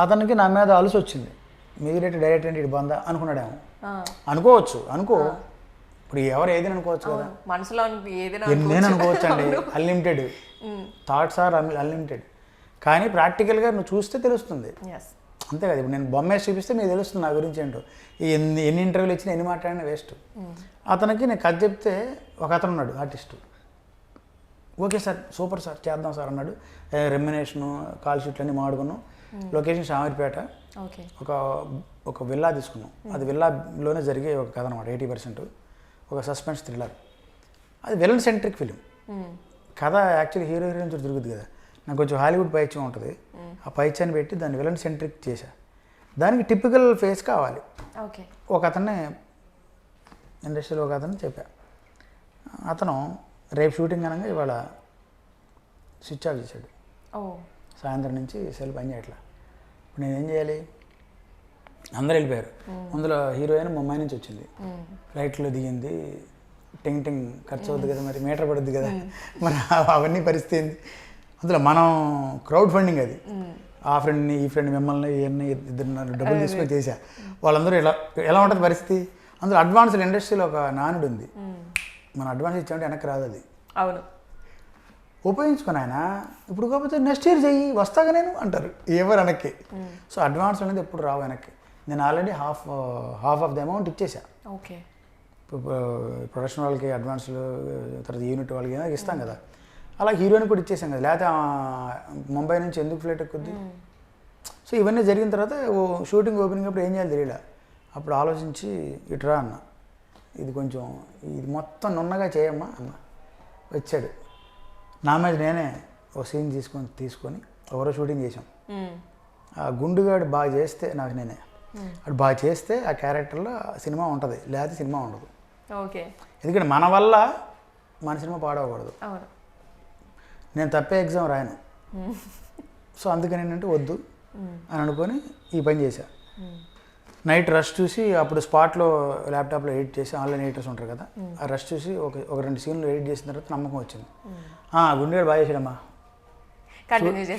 అతనికి నా మీద అలసి వచ్చింది. మ్యూజిక్ డైరెక్టర్ ఏంటి ఇటు బందా అనుకున్నాడేమో, అనుకోవచ్చు, ఇప్పుడు ఎవరు ఏదైనా అనుకోవచ్చు కదా, మనసులో ఏదైనా నేను అనుకోవచ్చు అండి. Unlimited thoughts are unlimited. కానీ ప్రాక్టికల్గా నువ్వు చూస్తే తెలుస్తుంది అంతే కదా. ఇప్పుడు నేను బొమ్మ వేసి చూపిస్తే మీకు తెలుస్తుంది నా గురించి ఏంటో. ఎన్ని ఇంటర్వ్యూలు ఇచ్చినా ఎన్ని మాట్లాడినా వేస్ట్. అతనికి నేను కథ చెప్తే ఒక అతను ఉన్నాడు artist, okay sir super sir చేద్దాం సార్ అన్నాడు. రెమ్యునేషను కాల్ షీట్లు అన్నీ మాడుకున్నాం. లొకేషన్ శామీర్పేట. ఒక విల్లా తీసుకున్నాం. అది విల్లాలోనే జరిగే ఒక కథ అనమాట. 80% ఒక సస్పెన్స్ థ్రిల్లర్. అది విలన్ సెంట్రిక్ ఫిలిం. కథ యాక్చువల్లీ హీరో హీరోయిన్ చుట్టూ తిరుగుతుంది కదా. నాకు కొంచెం హాలీవుడ్ పైత్యం ఉంటుంది. ఆ పైత్యాన్ని పెట్టి దాన్ని విలన్ సెంట్రిక్ చేశా. దానికి టిపికల్ ఫేస్ కావాలి. ఒక అతన్ని ఇండస్ట్రీలో ఒక అతను చెప్పా. అతను రేపు షూటింగ్ అనగా ఇవాళ స్విచ్ ఆఫ్ చేశాడు. సాయంత్రం నుంచి సెల్ పని చేయట్లా. ఇప్పుడు నేనేం చేయాలి? అందరూ వెళ్ళిపోయారు. అందులో హీరోయిన్ ముంబై నుంచి వచ్చింది, ఫ్లైట్లో దిగింది. టింగ్ టింగ్ ఖర్చు అవుద్ది కదా, మరి మీటర్ పడుద్ది కదా, మరి అవన్నీ పరిస్థితి ఏంది. అందులో మనం క్రౌడ్ ఫండింగ్ అది. ఆ ఫ్రెండ్ని ఈ ఫ్రెండ్ మిమ్మల్ని ఇవన్నీ ఇద్దరు డబ్బులు తీసుకొని చేశా. వాళ్ళందరూ ఎలా ఉంటుంది పరిస్థితి. అందులో అడ్వాన్స్డ్ ఇండస్ట్రీలో ఒక నానుడు ఉంది, మన అడ్వాన్స్ ఇచ్చామంటే వెనక్కి రాదు. అది అవును, ఉపయోగించుకుని ఆయన ఇప్పుడు కాకపోతే నెక్స్ట్ ఇయర్ చెయ్యి వస్తాగా నేను అంటారు ఎవరు వెనక్కి. సో అడ్వాన్స్ అనేది ఎప్పుడు రావు వెనక్కి. నేను already half of the amount ఇచ్చేసా. ఓకే, ప్రొడక్షన్ వాళ్ళకి అడ్వాన్స్లు, తర్వాత యూనిట్ వాళ్ళకి ఏదో ఇస్తాం కదా, అలా హీరోయిన్ కూడా ఇచ్చేసాం కదా. లేకపోతే ముంబై నుంచి ఎందుకు ఫ్లైట్ ఎక్కుద్ది. సో ఇవన్నీ జరిగిన తర్వాత షూటింగ్ ఓపెనింగ్ అప్పుడు ఏం చేయాలి తెలియలే. అప్పుడు ఆలోచించి ఇటురా అన్న, ఇది కొంచెం ఇది మొత్తం నున్నగా చేయమ్మా అన్న. వచ్చాడు. నా మీద నేనే ఒక సీన్ తీసుకొని ఎవరో షూటింగ్ చేసాం. ఆ గుండుగాడు బాగా చేస్తే నాకు నేనే అటు బాగా చేస్తే ఆ క్యారెక్టర్లో సినిమా ఉంటుంది, లేకపోతే సినిమా ఉండదు. ఓకే, ఎందుకంటే మన వల్ల మన సినిమా పాడవకూడదు. నేను తప్పే ఎగ్జామ్ రాయను. సో అందుకని ఏంటంటే వద్దు అని అనుకొని ఈ పని చేశా. నైట్ రష్ చూసి అప్పుడు స్పాట్లో ల్యాప్టాప్లో ఎడిట్ చేసి, ఆన్లైన్ ఎడిటర్స్ ఉంటారు కదా, ఆ రష్ చూసి ఒక 2 సీన్లు ఎడిట్ చేసిన తర్వాత నమ్మకం వచ్చింది. గుండెగాడు బాగా చేసాడమ్మా,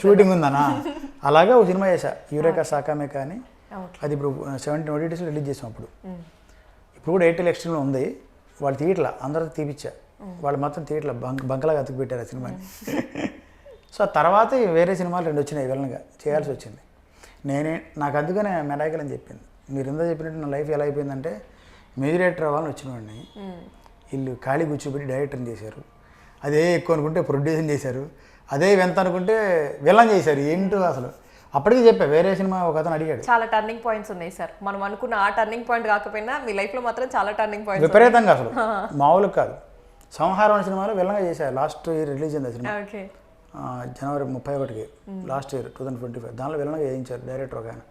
షూటింగ్ ఉందన్నా. అలాగే ఒక సినిమా చేశా, యూరేకా సాకామేకా అని. అది ఇప్పుడు 17 OTTs రిలీజ్ చేసాం. ఇప్పుడు కూడా ఎయిర్టెల్ ఎక్స్ట్రీమ్లో ఉంది. వాళ్ళు తీయట్లా, అందరితో తీపిచ్చా. వాళ్ళు మొత్తం తీయట్లా, బంకలాగా అతుకు పెట్టారు ఆ సినిమాని. సో ఆ తర్వాత వేరే సినిమాలు 2 వచ్చినాయి, విలన్గా చేయాల్సి వచ్చింది. నాకు అందుకనే మెరాకిల్ అని చెప్పింది. మీరు ఇందా చెప్పినట్టు నా లైఫ్ ఎలా అయిపోయిందంటే, మ్యూజిక్ డైరెక్టర్ అవ్వాలని వచ్చినవాడిని, వీళ్ళు ఖాళీ కూర్చోబెట్టి డైరెక్టర్ని చేశారు. అదే ఎక్కువ అనుకుంటే ప్రొడ్యూసర్ చేశారు, అదే ఎంత అనుకుంటే విలన్ చేశారు. ఏంటో అసలు అప్పటికి చెప్పా. వేరే సినిమా ఒక అతను అడిగాడు. చాలా టర్నింగ్ పాయింట్స్ ఉన్నాయి సార్. మనం అనుకున్న ఆ టర్నింగ్ పాయింట్ కాకపోయినా మీ లైఫ్లో మాత్రం చాలా టర్నింగ్ పాయింట్స్ విపరీతంగా, అసలు మామూలు కాదు. సంహారం అనే సినిమాలో విలన్గా చేశారు. లాస్ట్ ఇయర్ రిలీజ్ అయింది ఆ సినిమా, జనవరి 31కి లాస్ట్ ఇయర్ 2025. దానిలో విలన్గా చేయించారు డైరెక్టర్ ఒక ఆయన.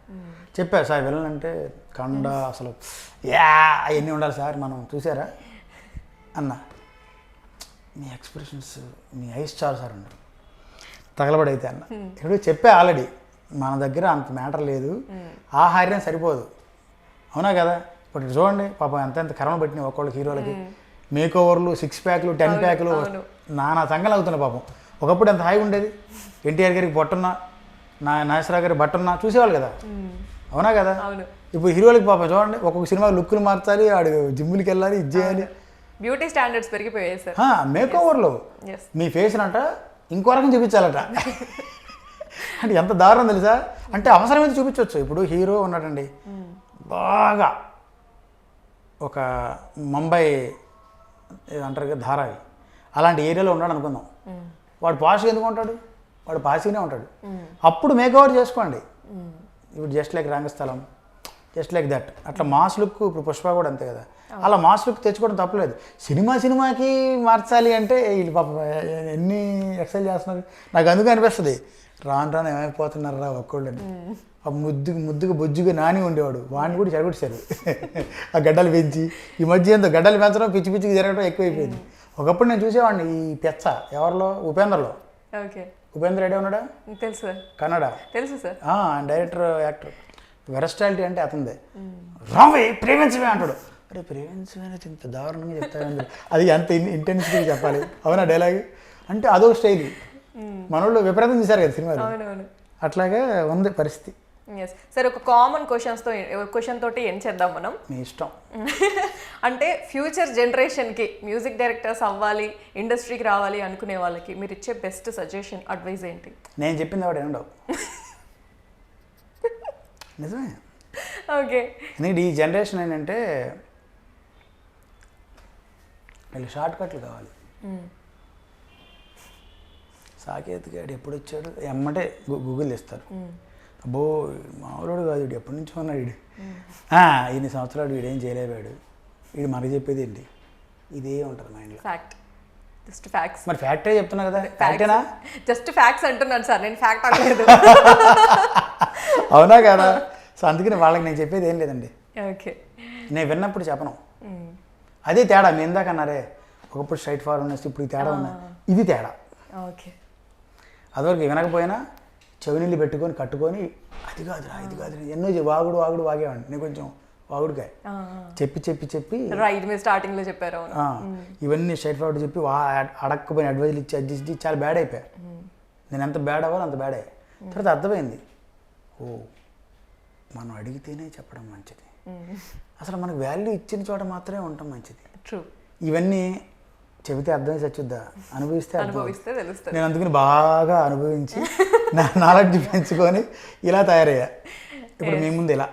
చెప్పారు సార్ విలన్ అంటే కండ అసలు అవన్నీ ఉండాలి సార్, మనం చూసారా అన్న. మీ ఎక్స్ప్రెషన్స్, మీ ఐస్ చాలు సార్ అన్నారు. తగలబడైతే అన్న. ఇప్పుడు చెప్పే ఆల్రెడీ మన దగ్గర అంత మ్యాటర్ లేదు, ఆహార్యం సరిపోదు. అవునా కదా. ఇప్పుడు చూడండి పాపం ఎంత కర్మ పెట్టినాయి ఒక్కొక్కళ్ళకి హీరోలకి. మేక్ ఓవర్లు, 6 ప్యాక్లు 10 ప్యాక్లు నానా సంగలు అవుతున్నాయి పాపం. ఒకప్పుడు ఎంత హాయిగా ఉండేది. ఎన్టీఆర్ గారికి బొట్టున్నా, నాగేశ్వరరావు గారికి బట్టున్నా చూసేవాళ్ళు కదా. అవునా కదా. ఇప్పుడు హీరోలకి పాపం చూడండి, ఒక్కొక్క సినిమా లుక్కులు మార్చాలి, ఆడు జిమ్ములకి వెళ్ళాలి, ఇది చేయాలి. బ్యూటీ స్టాండర్డ్స్ పెరిగిపోయాయి సార్. మేక్ ఓవర్లో మీ ఫేస్ అంట ఇంకో రకం చూపించాలట. అంటే ఎంత దారుణం తెలుసా. అంటే అవసరమైతే చూపించవచ్చు. ఇప్పుడు హీరో ఉన్నాడండి, బాగా ఒక ముంబై అంటారు కదా ధారావి, అలాంటి ఏరియాలో ఉన్నాడు అనుకుందాం. వాడు పాష్గా ఎందుకు ఉంటాడు? వాడు పాసిగానే ఉంటాడు. అప్పుడు మేకఓవర్ చేసుకోండి. ఇప్పుడు just like Rangasthalam, just like that. అట్లా మాస్ లుక్, ఇప్పుడు పుష్ప కూడా అంతే కదా, అలా మాస్ లుక్ తెచ్చుకోవడం తప్పలేదు. సినిమాకి మార్చాలి అంటే వీళ్ళు పాప ఎన్ని ఎక్సైజ్ చేస్తున్నారు. నాకు అందుకు అనిపిస్తుంది, రాను ఏమైపోతున్నారు రా ఒక్కళ్ళని. ఆ ముద్దుగా బొజ్జుగా నాని ఉండేవాడు, వాడిని కూడా చెడగొట్టారు ఆ గడ్డలు పెంచి. ఈ మధ్య ఏందో గడ్డలు పెంచడం, పిచ్చికి జరగడం ఎక్కువైపోయింది. ఒకప్పుడు నేను చూసేవాడిని ఈ పెచ్చ ఎవరిలో, ఉపేంద్రలో. ఉపేంద్ర ఐడియా ఉన్నాడా? తెలుసు, కన్నడ తెలుసు సార్, డైరెక్టర్, యాక్టర్. వెరస్టాలిటీ అంటే అతనిదే. రావే ప్రేమించవే అంటాడు. అరే ప్రేమించవే అనేది ఇంత దారుణంగా చెప్తాను, అది అంత ఇంటెన్సిటీగా చెప్పాలి. అవునా డైలాగ్ అంటే అదో స్టైల్. మనోళ్ళు విపరీతం చూశారు కదా సినిమాలు. అట్లాగే ఉంది పరిస్థితి. ఎస్ సరే, ఒక కామన్ క్వశ్చన్ తోటి ఏం చేద్దాం మనం. మీ ఇష్టం. అంటే ఫ్యూచర్ జనరేషన్కి మ్యూజిక్ డైరెక్టర్స్ అవ్వాలి, ఇండస్ట్రీకి రావాలి అనుకునే వాళ్ళకి మీరు ఇచ్చే బెస్ట్ సజెషన్, అడ్వైజ్ ఏంటి? నేను చెప్పింది వాడు ఏమండవు. నిజమే. ఓకే. ఎందుకంటే ఈ జనరేషన్ ఏంటంటే వీళ్ళు షార్ట్ కట్లు కావాలి. సాకేతికాడు ఎప్పుడు వచ్చాడు ఎమ్మటే గూగుల్ ఇస్తారు. అబ్బో మామూలుడు కాదు వీడు, ఎప్పటి నుంచో ఉన్నాడు వీడు, ఇన్ని సంవత్సరాలు వీడేం చేయలేవాడు, వీడు మనకి చెప్పేది ఏంటి, ఇదే ఉంటుంది మైండ్లో. Fact, just facts. మరి ఫ్యాక్టే చెప్తున్నా కదా, ఫ్యాక్టేనా? జస్ట్ ఫ్యాక్ట్స్ అంటున్నాను సార్, నేను ఫ్యాక్ట్ అనలేదు. అవునా కదా? సో అందుకని వాళ్ళకి నేను చెప్పేది ఏం లేదండి. ఓకే. నేను విన్నప్పుడు చెప్పను. అదే తేడా. మీ ఇందాక అన్నారే ఒకప్పుడు స్ట్రైట్ ఫార్వర్డ్నెస్, ఇప్పుడు తేడా ఉన్నా, ఇది తేడా. ఓకే. అదివరకు వినకపోయినా చెవినీళ్ళు పెట్టుకొని కట్టుకొని అది కాదురా ఇది కాదురా ఎన్నో వాగుడు వాగేవాడిని. నేను కొంచెం వాగుడుకాయ చెప్పి రైట్, మీరు స్టార్టింగ్ లో చెప్పారు. ఇవన్నీ స్ట్రైట్ ఫార్వర్డ్ చెప్పి అడక్కపోయిన అడ్వైజులు ఇచ్చి అడ్జస్ట్ చాలా బ్యాడ్ అయిపోయా. నేను ఎంత బ్యాడ్ అవ్వాలో అంత బ్యాడ్ అయ్యా. తర్వాత అర్థమైంది, ఓ మనం అడిగితేనే చెప్పడం మంచిది, అసలు మనకు వాల్యూ ఇచ్చిన చోట మాత్రమే ఉండటం మంచిది. ట్రూ. ఇవన్నీ చెబితే అర్థమై చచ్చుద్దా, అనుభవిస్తే తెలుస్తుంది. నేను అందుకని బాగా అనుభవించి నా నాలెడ్జ్ పెంచుకొని ఇలా తయారయ్యా. ఇప్పుడు మీ ముందు ఇలా.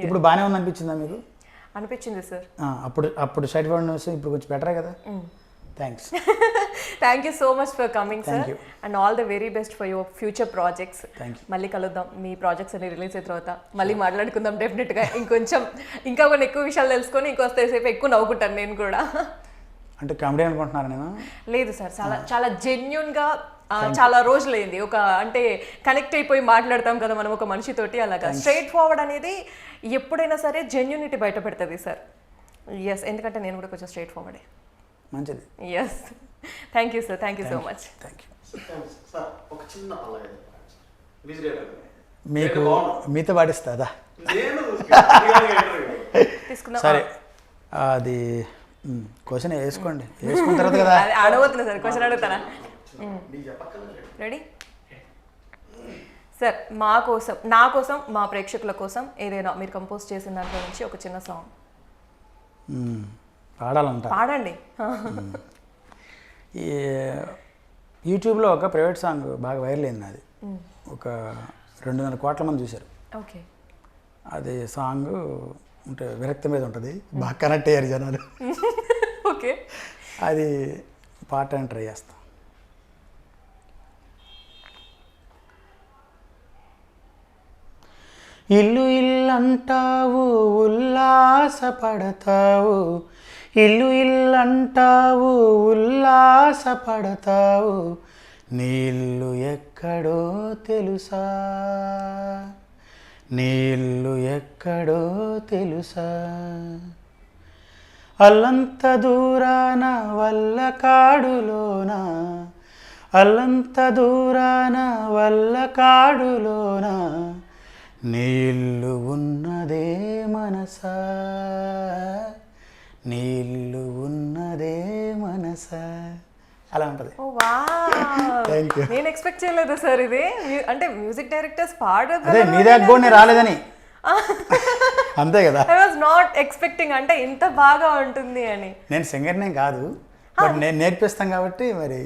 ఇప్పుడు బాగానే ఉంది అనిపించిందా మీకు? అనిపించింది సార్. అప్పుడు సైడ్ ఫార్వర్డ్నెస్ ఇప్పుడు కొంచెం బెటరే కదా. Thanks. Thank you so much for coming sir, and all the very best for your future projects. మళ్ళీ కలుద్దాం, మీ ప్రాజెక్ట్స్ అన్ని రిలీజ్ అయిన తర్వాత మళ్ళీ మాట్లాడుకుందాం డెఫినెట్గా. ఇంకా కొన్ని ఎక్కువ విషయాలు తెలుసుకొని ఇంకొస్తేసేపు ఎక్కువ నవ్వుకుంటాను నేను కూడా. అంటే కామెడీ అనుకుంటున్నాను నేను? లేదు సార్, చాలా జెన్యున్గా చాలా రోజులైంది ఒక అంటే కనెక్ట్ అయిపోయి మాట్లాడతాం కదా మనం ఒక మనిషితోటి, అలాగా స్ట్రైట్ ఫార్వర్డ్ అనేది ఎప్పుడైనా సరే జెన్యూనిటీ బయట పెడుతుంది సార్. ఎస్, ఎందుకంటే నేను కూడా కొంచెం స్ట్రైట్ ఫార్వర్డే. మంచిది. Yes, thank you sir, thank you so much. Thank you. మీకు మీతో పాటిస్తుందా? సరే, అది క్వశ్చన్ వేసుకోండి, వేసుకున్న తర్వాత కదా అడగవుతున్నా సార్, క్వశ్చన్ అడుగుతారా? Ready sir. నా కోసం మా ప్రేక్షకుల కోసం ఏదైనా మీరు కంపోజ్ చేసిన దాంట్లో నుంచి ఒక చిన్న సాంగ్ పాడాలంట. పాడండి. ఈ యూట్యూబ్లో ఒక ప్రైవేట్ సాంగ్ బాగా వైరల్ అయింది. అది ఒక 200 కోట్ల మంది చూశారు. ఓకే. అది సాంగ్ అంటే విరక్తి మీద ఉంటుంది, బాగా కనెక్ట్ అయ్యారు జనాలు. ఓకే. అది పాడటానికి ట్రై చేస్తాం. ఇల్లు ఇల్లంటావు ఉల్లాసపడతావు, ఇల్లు ఇల్లంటావు ఉల్లాసపడతావు, నీ ఇల్లు ఎక్కడో తెలుసా, నీ ఇల్లు ఎక్కడో తెలుసా, అల్లంత దూరాన వల్ల కాడులోన, అల్లంత దూరాన వల్ల కాడులోన, నీ ఇల్లు ఉన్నదే మనసా, నీ ఇల్లు ఉన్నదే మనసా. అలా ఉంటుంది. Thank you. నేను ఎక్స్పెక్ట్ చేయలేదు సార్ ఇది. అంటే మ్యూజిక్ డైరెక్టర్స్ అదే మీ దగ్గర రాలేదని అంతే కదా. ఐ వాజ్ నాట్ ఎక్స్పెక్టింగ్ అంటే ఇంత బాగా ఉంటుంది అని. నేను సింగర్నే కాదు, బట్ నేను నేర్పిస్తాను కాబట్టి. మరి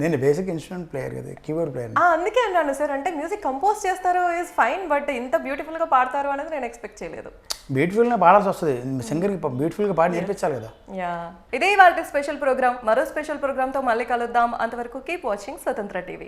నేను బేసిక్ ఇన్స్ట్రుమెంట్ ప్లేయర్ కదా, కీబోర్డ్ ప్లేయర్. అందుకే అన్నాను సార్, అంటే మ్యూజిక్ కంపోజ్ చేస్తారు ఈజ్ ఫైన్, బట్ ఇంత బ్యూటిఫుల్గా పాడతారు అనేది నేను ఎక్స్పెక్ట్ చేయలేదు. బ్యూటిఫుల్గా పాడాల్సి వస్తుంది, సింగర్కి బ్యూటిఫుల్గా పాడి నేర్పించాలి కదా. యా, ఇదే వాళ్ళ స్పెషల్ ప్రోగ్రామ్. మరో స్పెషల్ ప్రోగ్రామ్తో మళ్ళీ కలుద్దాం. అంతవరకు కీప్ వాచింగ్ స్వతంత్ర టీవీ.